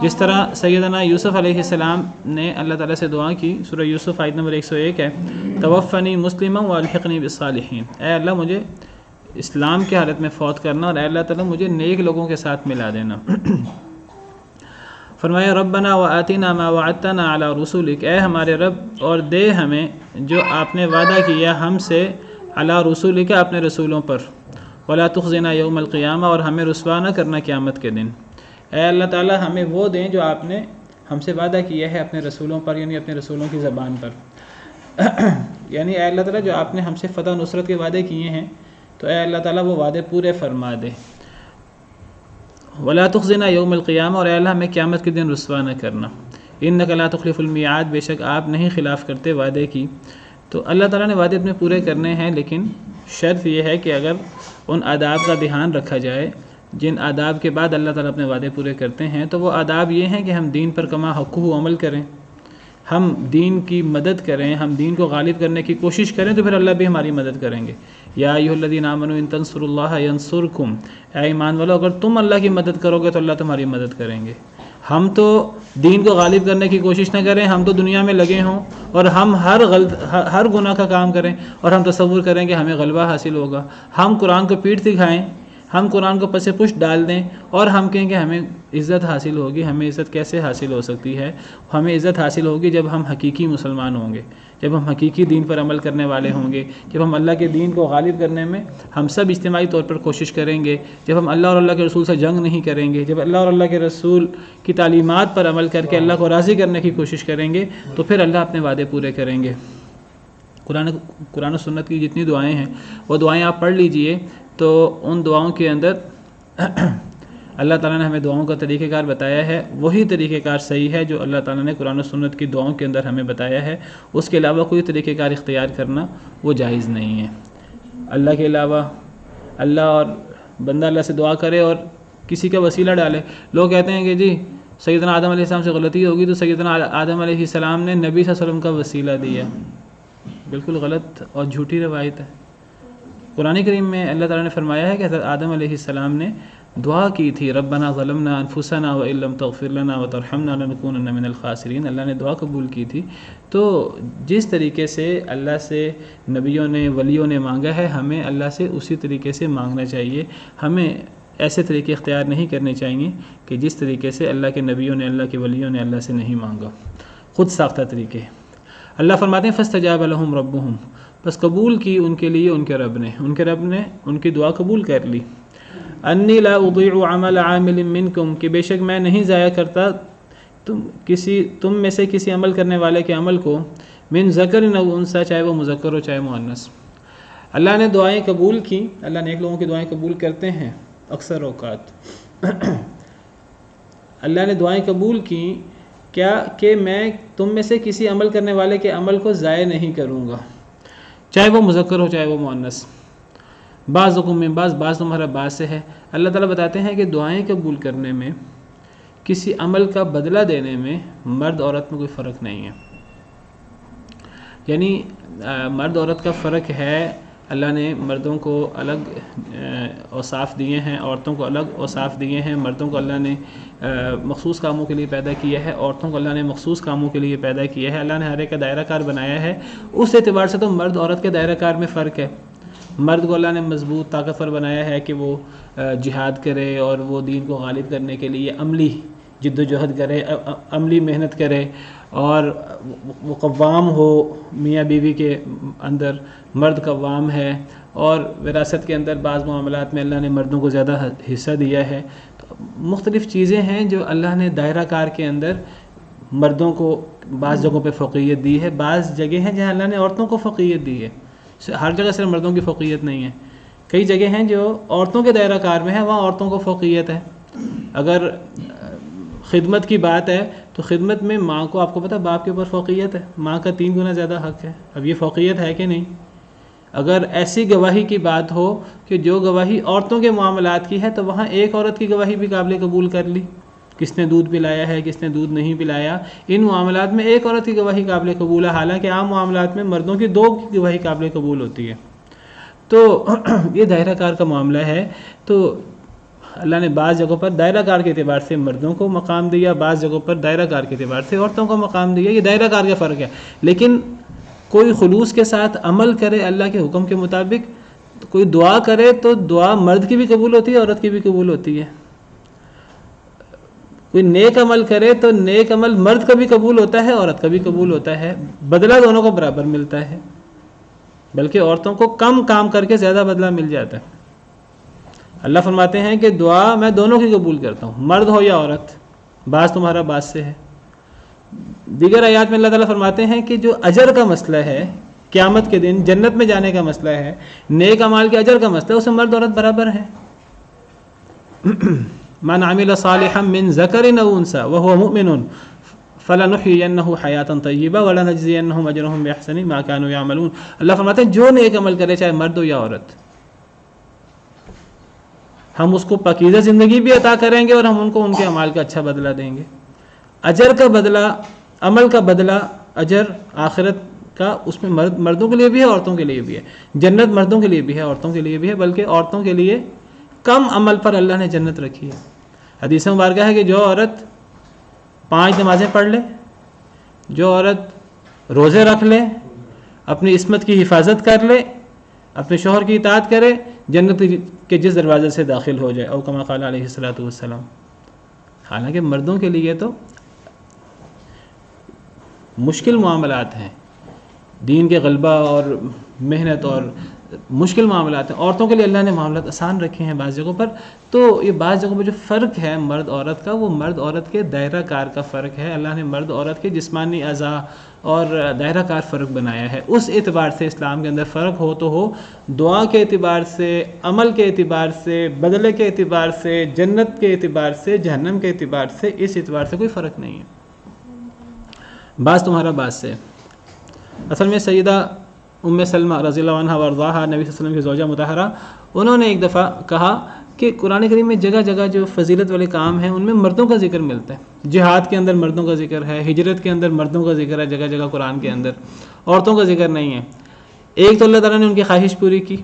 A: جس طرح سیدنا یوسف علیہ السلام نے اللہ تعالیٰ سے دعا کی، سورہ یوسف آیت نمبر 101 ہے، توفنی مسلما والحقنی بالصالحین، اے اللہ مجھے اسلام کی حالت میں فوت کرنا، اور اے اللہ تعالیٰ مجھے نیک لوگوں کے ساتھ ملا دینا۔ فرمایا ربنا وآتنا ما وعدتنا علی رسولک، اے ہمارے رب اور دے ہمیں جو آپ نے وعدہ کیا ہم سے علی رسولک اپنے رسولوں پر، ولا تخزنا یوم القیامہ، اور ہمیں رسوا نہ کرنا قیامت کے دن۔ اے اللہ تعالیٰ ہمیں وہ دیں جو آپ نے ہم سے وعدہ کیا ہے اپنے رسولوں پر، یعنی اپنے رسولوں کی زبان پر، یعنی اے اللہ تعالیٰ جو آپ نے ہم سے فتح نصرت کے وعدے کیے ہیں تو اے اللہ تعالیٰ وہ وعدے پورے فرما دے۔ ولا تخزنا یوم القیامہ، اور اے اللہ ہمیں قیامت کے دن رسوا نہ کرنا۔ انک لا تخلف المیعاد، بے شک آپ نہیں خلاف کرتے وعدے کی۔ تو اللہ تعالیٰ نے وعدے اپنے پورے کرنے ہیں، لیکن شرط یہ ہے کہ اگر ان آداب کا دھیان رکھا جائے جن آداب کے بعد اللہ تعالیٰ اپنے وعدے پورے کرتے ہیں، تو وہ آداب یہ ہیں کہ ہم دین پر کما حقہ عمل کریں، ہم دین کی مدد کریں، ہم دین کو غالب کرنے کی کوشش کریں، تو پھر اللہ بھی ہماری مدد کریں گے۔ یا ایھا الذین آمنوا ان تنصروا اللہ ینصرکم، اے ایمان والو اگر تم اللہ کی مدد کرو گے تو اللہ تمہاری مدد کریں گے۔ ہم تو دین کو غالب کرنے کی کوشش نہ کریں، ہم تو دنیا میں لگے ہوں اور ہم ہر گناہ کا کام کریں اور ہم تصور کریں کہ ہمیں غلبہ حاصل ہوگا، ہم قرآن کو پیٹھ دکھائیں، ہم قرآن کو پس پشت ڈال دیں اور ہم کہیں کہ ہمیں عزت حاصل ہوگی۔ ہمیں عزت کیسے حاصل ہو سکتی ہے؟ ہمیں عزت حاصل ہوگی جب ہم حقیقی مسلمان ہوں گے، جب ہم حقیقی دین پر عمل کرنے والے ہوں گے، جب ہم اللہ کے دین کو غالب کرنے میں ہم سب اجتماعی طور پر کوشش کریں گے، جب ہم اللہ اور اللہ کے رسول سے جنگ نہیں کریں گے، جب اللہ اور اللہ کے رسول کی تعلیمات پر عمل کر کے اللہ کو راضی کرنے کی کوشش کریں گے، تو پھر اللہ اپنے وعدے پورے کریں گے۔ قرآن و سنت کی جتنی دعائیں ہیں وہ دعائیں آپ پڑھ لیجئے، تو ان دعاؤں کے اندر اللہ تعالیٰ نے ہمیں دعاؤں کا طریقہ کار بتایا ہے، وہی طریقہ کار صحیح ہے جو اللہ تعالیٰ نے قرآن و سنت کی دعاؤں کے اندر ہمیں بتایا ہے، اس کے علاوہ کوئی طریقہ کار اختیار کرنا وہ جائز نہیں ہے۔ اللہ کے علاوہ اللہ اور بندہ اللہ سے دعا کرے اور کسی کا وسیلہ ڈالے۔ لوگ کہتے ہیں کہ جی سیدنا آدم علیہ السلام سے غلطی ہوگی تو سیدنا آدم علیہ السلام نے نبی صلی اللہ علیہ وسلم کا وسیلہ دیا، بالکل غلط اور جھوٹی روایت ہے۔ قرآن کریم میں اللہ تعالیٰ نے فرمایا ہے کہ حضرت آدم علیہ السلام نے دعا کی تھی، ربنا ظلمنا انفسنا وان لم تغفر لنا وترحمنا لنکونن من الخاسرین، اللہ نے دعا قبول کی تھی۔ تو جس طریقے سے اللہ سے نبیوں نے ولیوں نے مانگا ہے، ہمیں اللہ سے اسی طریقے سے مانگنا چاہیے۔ ہمیں ایسے طریقے اختیار نہیں کرنے چاہیے کہ جس طریقے سے اللہ کے نبیوں نے اللہ کے ولیوں نے اللہ سے نہیں مانگا، خود ساختہ طریقے۔ اللہ فرماتے ہیں فاستجاب لهم ربهم، بس قبول کی ان کے لیے ان کے رب نے ان کی دعا قبول کر لی۔ انی لا اضیع عمل عامل منکم، کہ بے شک میں نہیں ضائع کرتا تم میں سے کسی عمل کرنے والے کے عمل کو، من ذکر او انثی، چاہے وہ مذکر ہو چاہے مؤنث۔ اللہ نے دعائیں قبول کی، اللہ نیک لوگوں کی دعائیں قبول کرتے ہیں اکثر اوقات۔ اللہ نے دعائیں قبول کی کیا کہ میں تم میں سے کسی عمل کرنے والے کے عمل کو ضائع نہیں کروں گا، چاہے وہ مذکر ہو چاہے وہ مؤنث۔ بعضکم من بعض تمہارا بعض سے ہے۔ اللہ تعالیٰ بتاتے ہیں کہ دعائیں قبول کرنے میں، کسی عمل کا بدلہ دینے میں مرد عورت میں کوئی فرق نہیں ہے، یعنی مرد عورت کا فرق ہے۔ اللہ نے مردوں کو الگ اوصاف دیے ہیں، عورتوں کو الگ اوصاف دیے ہیں۔ مردوں کو اللہ نے مخصوص کاموں کے لیے پیدا کیا ہے، عورتوں کو اللہ نے مخصوص کاموں کے لیے پیدا کیا ہے۔ اللہ نے ہر ایک کا دائرہ کار بنایا ہے، اس اعتبار سے تو مرد عورت کے دائرہ کار میں فرق ہے۔ مرد کو اللہ نے مضبوط طاقتور بنایا ہے کہ وہ جہاد کرے اور وہ دین کو غالب کرنے کے لیے عملی جد و جہد کرے، عملی محنت کرے، اور وہ قوام ہو میاں بیوی کے اندر۔ مرد قوام ہے، اور وراثت کے اندر بعض معاملات میں اللہ نے مردوں کو زیادہ حصہ دیا ہے۔ تو مختلف چیزیں ہیں جو اللہ نے دائرہ کار کے اندر مردوں کو بعض جگہوں پہ فوقیت دی ہے، بعض جگہ ہیں جہاں اللہ نے عورتوں کو فوقیت دی ہے۔ ہر جگہ صرف مردوں کی فوقیت نہیں ہے، کئی جگہ ہیں جو عورتوں کے دائرہ کار میں ہیں، وہاں عورتوں کو فوقیت ہے۔ اگر خدمت کی بات ہے تو خدمت میں ماں کو، آپ کو پتہ باپ کے اوپر فوقیت ہے، ماں کا 3 گنا زیادہ حق ہے۔ اب یہ فوقیت ہے کہ نہیں؟ اگر ایسی گواہی کی بات ہو کہ جو گواہی عورتوں کے معاملات کی ہے تو وہاں ایک عورت کی گواہی بھی قابل قبول کر لی، کس نے دودھ پلایا ہے، کس نے دودھ نہیں پلایا، ان معاملات میں ایک عورت کی گواہی قابل قبول ہے، حالانکہ عام معاملات میں مردوں کی 2 کی گواہی قابل قبول ہوتی ہے۔ تو یہ دائرہ کار کا معاملہ ہے۔ تو اللہ نے بعض جگہوں پر دائرہ کار کے اعتبار سے مردوں کو مقام دیا، بعض جگہوں پر دائرہ کار کے اعتبار سے عورتوں کو مقام دیا، یہ دائرہ کار کا فرق ہے۔ لیکن کوئی خلوص کے ساتھ عمل کرے اللہ کے حکم کے مطابق، کوئی دعا کرے تو دعا مرد کی بھی قبول ہوتی ہے، عورت کی بھی قبول ہوتی ہے۔ کوئی نیک عمل کرے تو نیک عمل مرد کا بھی قبول ہوتا ہے، عورت کا بھی قبول ہوتا ہے، بدلہ دونوں کو برابر ملتا ہے، بلکہ عورتوں کو کم کام کر کے زیادہ بدلہ مل جاتا ہے۔ اللہ فرماتے ہیں کہ دعا میں دونوں کی قبول کرتا ہوں، مرد ہو یا عورت، بعض تمہارا بعض سے ہے۔ دیگر آیات میں اللہ تعالیٰ فرماتے ہیں کہ جو اجر کا مسئلہ ہے، قیامت کے دن جنت میں جانے کا مسئلہ ہے، نیک اعمال کے اجر کا مسئلہ ہے، اس میں مرد عورت برابر ہیں۔ من عمل صالحا من ذکر او انثى وهو مؤمن فلنحيينه حیاتا طیبہ ولنجزینهم اجرهم باحسن ما كانوا يعملون۔ اللہ فرماتے ہیں جو نیک عمل کرے چاہے مرد ہو یا عورت، ہم اس کو پاکیزہ زندگی بھی عطا کریں گے اور ہم ان کو ان کے اعمال کا اچھا بدلہ دیں گے۔ اجر کا بدلہ، عمل کا بدلہ، اجر آخرت کا، اس میں مردوں کے لیے بھی ہے، عورتوں کے لیے بھی ہے۔ جنت مردوں کے لیے بھی ہے، عورتوں کے لیے بھی ہے، بلکہ عورتوں کے لیے کم عمل پر اللہ نے جنت رکھی ہے۔ حدیث مبارکہ ہے کہ جو عورت 5 نمازیں پڑھ لے، جو عورت روزے رکھ لے، اپنی عصمت کی حفاظت کر لے، اپنے شوہر کی اطاعت کرے، جنت کے جس دروازے سے داخل ہو جائے، او کما قال علیہ الصلوۃ والسلام۔ حالانکہ مردوں کے لیے تو مشکل معاملات ہیں، دین کے غلبہ اور محنت اور مشکل معاملات ہیں۔ عورتوں کے لیے اللہ نے معاملات آسان رکھے ہیں بعض جگہوں پر۔ تو یہ بعض جگہوں پر جو فرق ہے مرد عورت کا، وہ مرد عورت کے دائرہ کار کا فرق ہے۔ اللہ نے مرد عورت کے جسمانی اعضاء اور دائرہ کار فرق بنایا ہے، اس اعتبار سے اسلام کے اندر فرق ہو تو ہو، دعا کے اعتبار سے، عمل کے اعتبار سے، بدلے کے اعتبار سے، جنت کے اعتبار سے، جہنم کے اعتبار سے، اس اعتبار سے کوئی فرق نہیں ہے۔ بعض تمہارا بعض سے۔ اصل میں سیدہ ام سلمہ رضی اللہ عنہ وارضاہا، نبی صلی اللہ علیہ وسلم کی زوجہ مطہرہ، انہوں نے ایک دفعہ کہا کہ قرآن کریم میں جگہ جگہ جو فضیلت والے کام ہیں ان میں مردوں کا ذکر ملتا ہے۔ جہاد کے اندر مردوں کا ذکر ہے، ہجرت کے اندر مردوں کا ذکر ہے جگہ جگہ قرآن کے اندر، عورتوں کا ذکر نہیں ہے۔ ایک تو اللہ تعالیٰ نے ان کی خواہش پوری کی،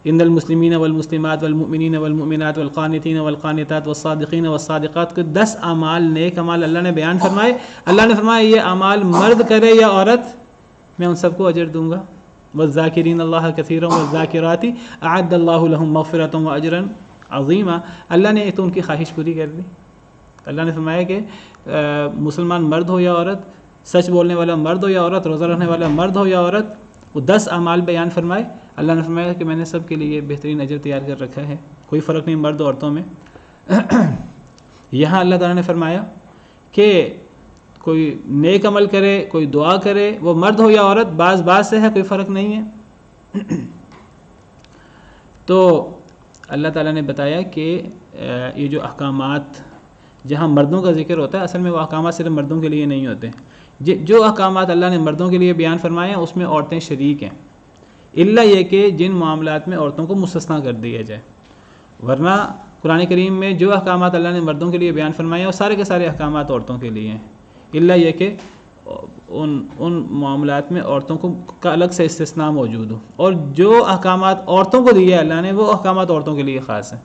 A: ان المسلمین والمسلمات والمؤمنین والمؤمنات والقانتین والقانتات والصادقین والصادقات کے 10 اعمال، نیک اعمال اللہ نے بیان فرمائے۔ اللہ نے فرمایا یہ اعمال مرد کرے یا عورت، میں ان سب کو اجر دوں گا۔ والذاکرین اللہ کثیرا والذاکرات اعد اللہ لهم مغفرۃ واجرا عظیما۔ اللہ نے تو ان کی خواہش پوری کر دی۔ اللہ نے فرمایا کہ مسلمان مرد ہو یا عورت، سچ بولنے والا مرد ہو یا عورت، روزہ رکھنے والا مرد ہو یا عورت، وہ 10 اعمال بیان فرمائے۔ اللہ نے فرمایا کہ میں نے سب کے لیے بہترین اجر تیار کر رکھا ہے، کوئی فرق نہیں مرد عورتوں میں۔ یہاں اللہ تعالیٰ نے فرمایا کہ کوئی نیک عمل کرے، کوئی دعا کرے، وہ مرد ہو یا عورت، بعض بعض سے ہے، کوئی فرق نہیں ہے۔ تو اللہ تعالیٰ نے بتایا کہ یہ جو احکامات جہاں مردوں کا ذکر ہوتا ہے، اصل میں وہ احکامات صرف مردوں کے لیے نہیں ہوتے۔ جو احکامات اللہ نے مردوں کے لیے بیان فرمائے ہیں اس میں عورتیں شریک ہیں، الا یہ کہ جن معاملات میں عورتوں کو مستثنیٰ کر دیا جائے، ورنہ قرآن کریم میں جو احکامات اللہ نے مردوں کے لیے بیان فرمائے ہیں وہ سارے کے سارے احکامات عورتوں کے لیے ہیں، الا یہ کہ ان معاملات میں عورتوں کا الگ سے استثناء موجود ہو، اور جو احکامات عورتوں کو دیے اللہ نے وہ احکامات عورتوں کے لیے خاص ہیں۔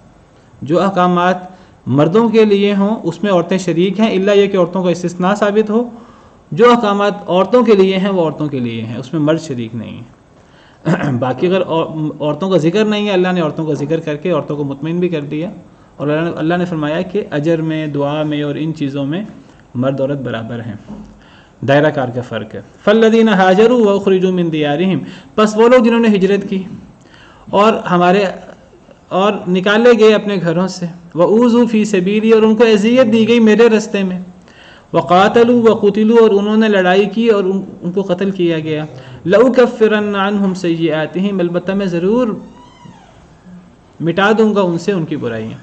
A: جو احکامات مردوں کے لیے ہوں اس میں عورتیں شریک ہیں، الا یہ کہ عورتوں کا استثناء ثابت ہو۔ جو احکامات عورتوں کے لیے ہیں وہ عورتوں کے لیے ہیں، اس میں مرد شریک نہیں ہیں۔ باقی اگر عورتوں کا ذکر نہیں ہے، اللہ نے عورتوں کا ذکر کر کے عورتوں کو مطمئن بھی کر دیا، اور اللہ نے فرمایا کہ اجر میں، دعا میں اور ان چیزوں میں مرد عورت برابر ہیں۔ دائرہ کار کا فرق ہے۔ فالذین ہاجروا واخرجوا من دیارہم، پس وہ لوگ جنہوں نے ہجرت کی اور نکالے گئے اپنے گھروں سے، وَأُوذُوا فِي سَبِيلِي، اور ان کو اذیت دی گئی میرے رستے میں، وَقَاتَلُوا وَقُتِلُوا، اور انہوں نے لڑائی کی اور ان کو قتل کیا گیا، لَأُكَفِّرَنَّ عَنْهُمْ سَيِّئَاتِهِمْ، البتہ میں ضرور مٹا دوں گا ان سے ان کی برائیاں،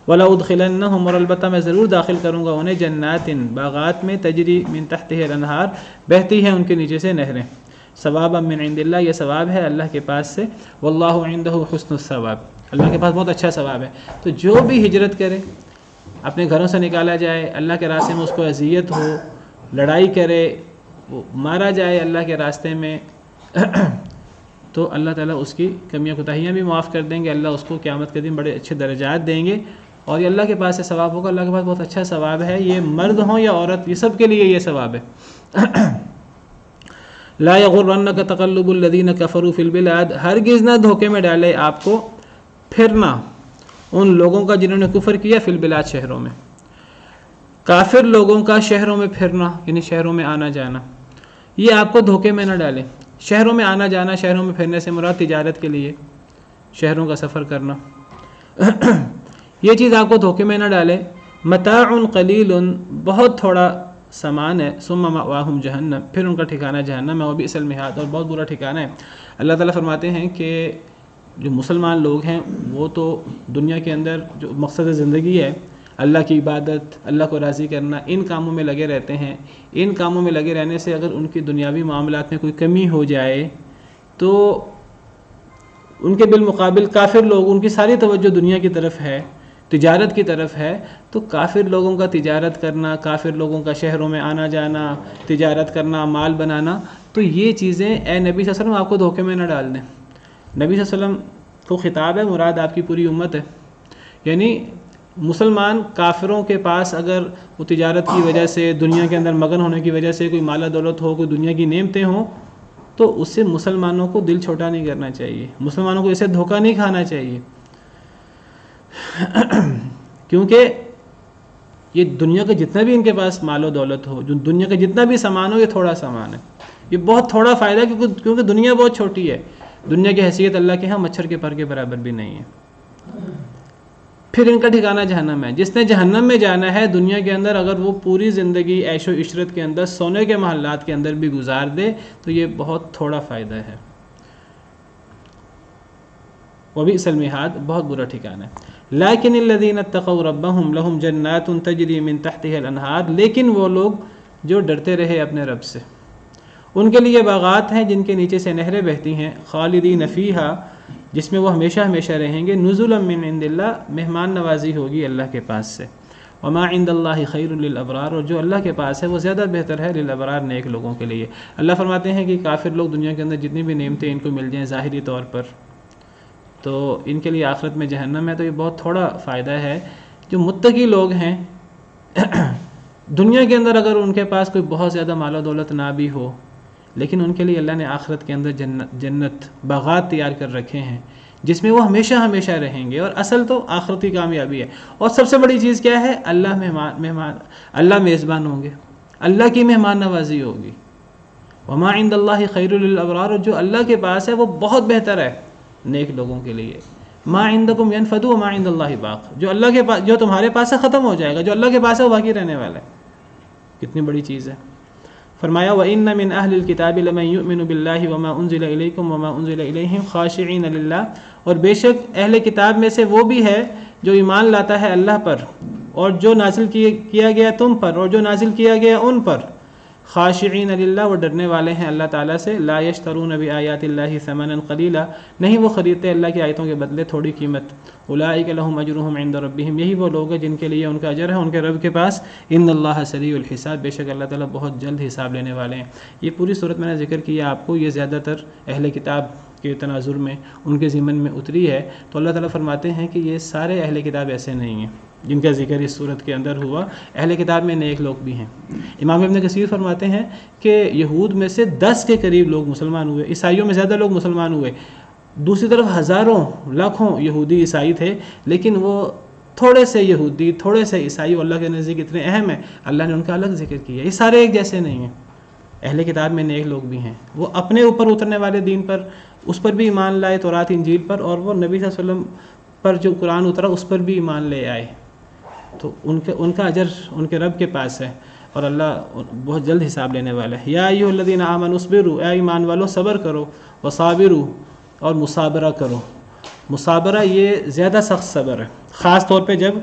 A: وَلَأُدْخِلَنَّهُمْ، اور البتہ میں ضرور داخل کروں گا انہیں جنات، باغات میں، تجری من تحتها الانہار، بہتی ہیں ان کے نیچے سے نہریں، ثوابا من عند اللہ، یہ ثواب ہے اللہ کے پاس سے، واللہ عندہ حسن الثواب، اللہ کے پاس بہت اچھا ثواب ہے۔ تو جو بھی ہجرت کرے، اپنے گھروں سے نکالا جائے، اللہ کے راستے میں اس کو اذیت ہو، لڑائی کرے، وہ مارا جائے اللہ کے راستے میں، تو اللہ تعالیٰ اس کی کمیاں کوتاہیاں بھی معاف کر دیں گے، اللہ اس کو قیامت کے دن بڑے اچھے درجات دیں گے، اور یہ اللہ کے پاس سے ثواب ہوگا، اللہ کے پاس بہت اچھا ثواب ہے، یہ مرد ہوں یا عورت، یہ سب کے لیے یہ ثواب ہے۔ لا یغرنک تقلب الذین کفروا فی البلاد، ہرگز نہ دھوکے میں ڈالے آپ کو پھرنا ان لوگوں کا جنہوں نے کفر کیا، فی البلاد شہروں میں، کافر لوگوں کا شہروں میں پھرنا یعنی شہروں میں آنا جانا، یہ آپ کو دھوکے میں نہ ڈالے۔ شہروں میں آنا جانا، شہروں میں پھرنے سے مراد تجارت کے لیے شہروں کا سفر کرنا، یہ چیز آپ کو دھوکے میں نہ ڈالے۔ متاع قلیل، بہت تھوڑا سامان ہے، ثم مأواہم جہنم، پھر ان کا ٹھکانہ جہنم ہے، وبئس المہاد، اور بہت برا ٹھکانہ ہے۔ اللہ تعالیٰ فرماتے ہیں کہ جو مسلمان لوگ ہیں وہ تو دنیا کے اندر جو مقصد زندگی ہے، اللہ کی عبادت، اللہ کو راضی کرنا، ان کاموں میں لگے رہتے ہیں۔ ان کاموں میں لگے رہنے سے اگر ان کی دنیاوی معاملات میں کوئی کمی ہو جائے تو ان کے بالمقابل کافر لوگ، ان کی ساری توجہ دنیا کی طرف ہے، تجارت کی طرف ہے، تو کافر لوگوں کا تجارت کرنا، کافر لوگوں کا شہروں میں آنا جانا، تجارت کرنا، مال بنانا، تو یہ چیزیں اے نبی صلی اللہ علیہ وسلم آپ کو دھوکے میں نہ ڈال دیں۔ نبی صلی اللہ علیہ وسلم کو خطاب ہے، مراد آپ کی پوری امت ہے، یعنی مسلمان کافروں کے پاس اگر وہ تجارت کی وجہ سے، دنیا کے اندر مگن ہونے کی وجہ سے کوئی مال و دولت ہو، کوئی دنیا کی نعمتیں ہوں، تو اس سے مسلمانوں کو دل چھوٹا نہیں کرنا چاہیے، مسلمانوں کو اسے دھوکہ نہیں کھانا چاہیے، کیونکہ یہ دنیا کا جتنا بھی ان کے پاس مال و دولت ہو، جو دنیا کا جتنا بھی سامان ہو، یہ تھوڑا سامان ہے، یہ بہت تھوڑا فائدہ ہے، کیونکہ دنیا بہت چھوٹی ہے، دنیا کی حیثیت اللہ کے ہاں مچھر کے پر کے برابر بھی نہیں ہے۔ پھر ان کا ٹھکانہ جہنم ہے۔ جس نے جہنم میں جانا ہے دنیا کے اندر، اگر وہ پوری زندگی عیش و عشرت کے اندر، سونے کے محلات کے اندر بھی گزار دے تو یہ بہت تھوڑا فائدہ ہے، وبئس المہاد، بہت برا ٹھکانہ ہے۔ لیکن الذین اتقوا ربہم لہم جنات تجری من تحتها الانہار، لیکن وہ لوگ جو ڈرتے رہے اپنے رب سے، ان کے لیے باغات ہیں جن کے نیچے سے نہریں بہتی ہیں، خالدین فیہا، جس میں وہ ہمیشہ ہمیشہ رہیں گے، نزلا من عند اللہ، مہمان نوازی ہوگی اللہ کے پاس سے، وما عند اللہ خیر للابرار، اور جو اللہ کے پاس ہے وہ زیادہ بہتر ہے للابرار، نیک لوگوں کے لیے۔ اللہ فرماتے ہیں کہ کافر لوگ دنیا کے اندر جتنی بھی نعمتیں ان کو مل جائیں ظاہری طور پر، تو ان کے لیے آخرت میں جہنم ہے، تو یہ بہت تھوڑا فائدہ ہے۔ جو متقی لوگ ہیں دنیا کے اندر اگر ان کے پاس کوئی بہت زیادہ مال و دولت نہ بھی ہو، لیکن ان کے لیے اللہ نے آخرت کے اندر جنت باغات تیار کر رکھے ہیں جس میں وہ ہمیشہ ہمیشہ رہیں گے، اور اصل تو آخرتی کامیابی ہے۔ اور سب سے بڑی چیز کیا ہے؟ اللہ میزبان ہوں گے، اللہ کی مہمان نوازی ہوگی۔ وما عند اللہ خیر للابرار، اور جو اللہ کے پاس ہے وہ بہت بہتر ہے نیک لوگوں کے لیے۔ ما عندکم ینفد وما عند اللہ باق، جو اللہ کے پاس، جو تمہارے پاس ہے ختم ہو جائے گا، جو اللہ کے پاس ہے وہ باقی رہنے والا ہے۔ کتنی بڑی چیز ہے۔ فرمایا وَإِنَّ مِنْ أَهْلِ الْكِتَابِ لَمَنْ يُؤْمِنُ بِاللَّهِ وَمَا أُنزِلَ إِلَيْكُمْ وَمَا أُنزِلَ إِلَيْهِمْ خَاشِعِينَ لِلَّهِ، اور بے شک اہل کتاب میں سے وہ بھی ہے جو ایمان لاتا ہے اللہ پر اور جو نازل کیا گیا تم پر اور جو نازل کیا گیا ان پر، خاشعین للہ، وہ ڈرنے والے ہیں اللہ تعالیٰ سے، لا یشترون بآیات اللہ ثمنا قلیلا، نہیں وہ خریدتے اللہ کی آیتوں کے بدلے تھوڑی قیمت، اولئک لہم اجرہم عند ربہم، یہی وہ لوگ ہیں جن کے لیے ان کا اجر ہے ان کے رب کے پاس، ان اللہ سریع الحساب، بے شک اللہ تعالیٰ بہت جلد حساب لینے والے ہیں۔ یہ پوری صورت میں نے ذکر کیا آپ کو، یہ زیادہ تر اہل کتاب کے تناظر میں ان کے ضمن میں اتری ہے، تو اللہ تعالیٰ فرماتے ہیں کہ یہ سارے اہل کتاب ایسے نہیں ہیں جن کا ذکر اس صورت کے اندر ہوا، اہل کتاب میں نیک لوگ بھی ہیں۔ امام ابن کثیر فرماتے ہیں کہ یہود میں سے 10 کے قریب لوگ مسلمان ہوئے، عیسائیوں میں زیادہ لوگ مسلمان ہوئے، دوسری طرف ہزاروں لاکھوں یہودی عیسائی تھے، لیکن وہ تھوڑے سے یہودی، تھوڑے سے عیسائی اللہ کے نزدیک اتنے اہم ہیں، اللہ نے ان کا الگ ذکر کیا۔ یہ سارے ایک جیسے نہیں ہیں، اہل کتاب میں نیک لوگ بھی ہیں، وہ اپنے اوپر اترنے والے دین پر، اس پر بھی ایمان لائے، تورات انجیل پر، اور وہ نبی صلی اللہ علیہ وسلم پر جو قرآن اترا اس پر بھی ایمان لے آئے، تو ان کا اجر ان کے رب کے پاس ہے، اور اللہ بہت جلد حساب لینے والا ہے۔ یا ایھا الذین آمنوا اصبروا، اے ایمان والو صبر کرو، وصابروا، اور مصابرہ کرو۔ مصابرہ یہ زیادہ سخت صبر ہے، خاص طور پہ جب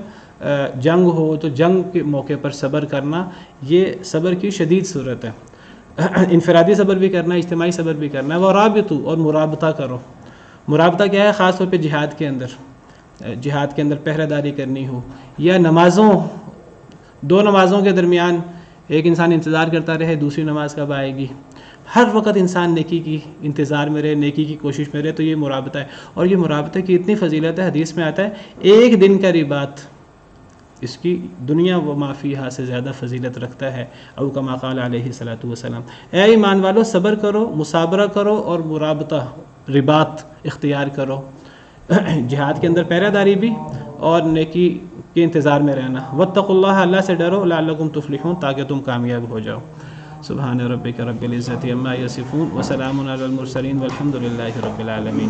A: جنگ ہو تو جنگ کے موقع پر صبر کرنا، یہ صبر کی شدید صورت ہے۔ انفرادی صبر بھی کرنا ہے، اجتماعی صبر بھی کرنا ہے. ورابطوا، اور مرابطہ کرو. مرابطہ کیا ہے؟ خاص طور پہ جہاد کے اندر پہرہ داری کرنی ہو، یا نمازوں، دو نمازوں کے درمیان ایک انسان انتظار کرتا رہے دوسری نماز کب آئے گی، ہر وقت انسان نیکی کی انتظار میں رہے، نیکی کی کوشش میں رہے، تو یہ مرابطہ ہے. اور یہ مرابطہ کی اتنی فضیلت ہے، حدیث میں آتا ہے ایک دن کا رباط اس کی دنیا و ما فیہا سے زیادہ فضیلت رکھتا ہے، او کما قال علیہ الصلوۃ والسلام. اے ایمان والو، صبر کرو، مصابرہ کرو اور مرابطہ، رباط اختیار کرو. جہاد کے اندر پہرہ داری بھی اور نیکی کے انتظار میں رہنا. واتقوا اللہ، اللہ سے ڈرو، لعلکم تفلحون، تاکہ تم کامیاب ہو جاؤ. سبحان ربک رب العزۃ عما یصفون وسلام علی المرسلین والحمد للہ رب العالمین.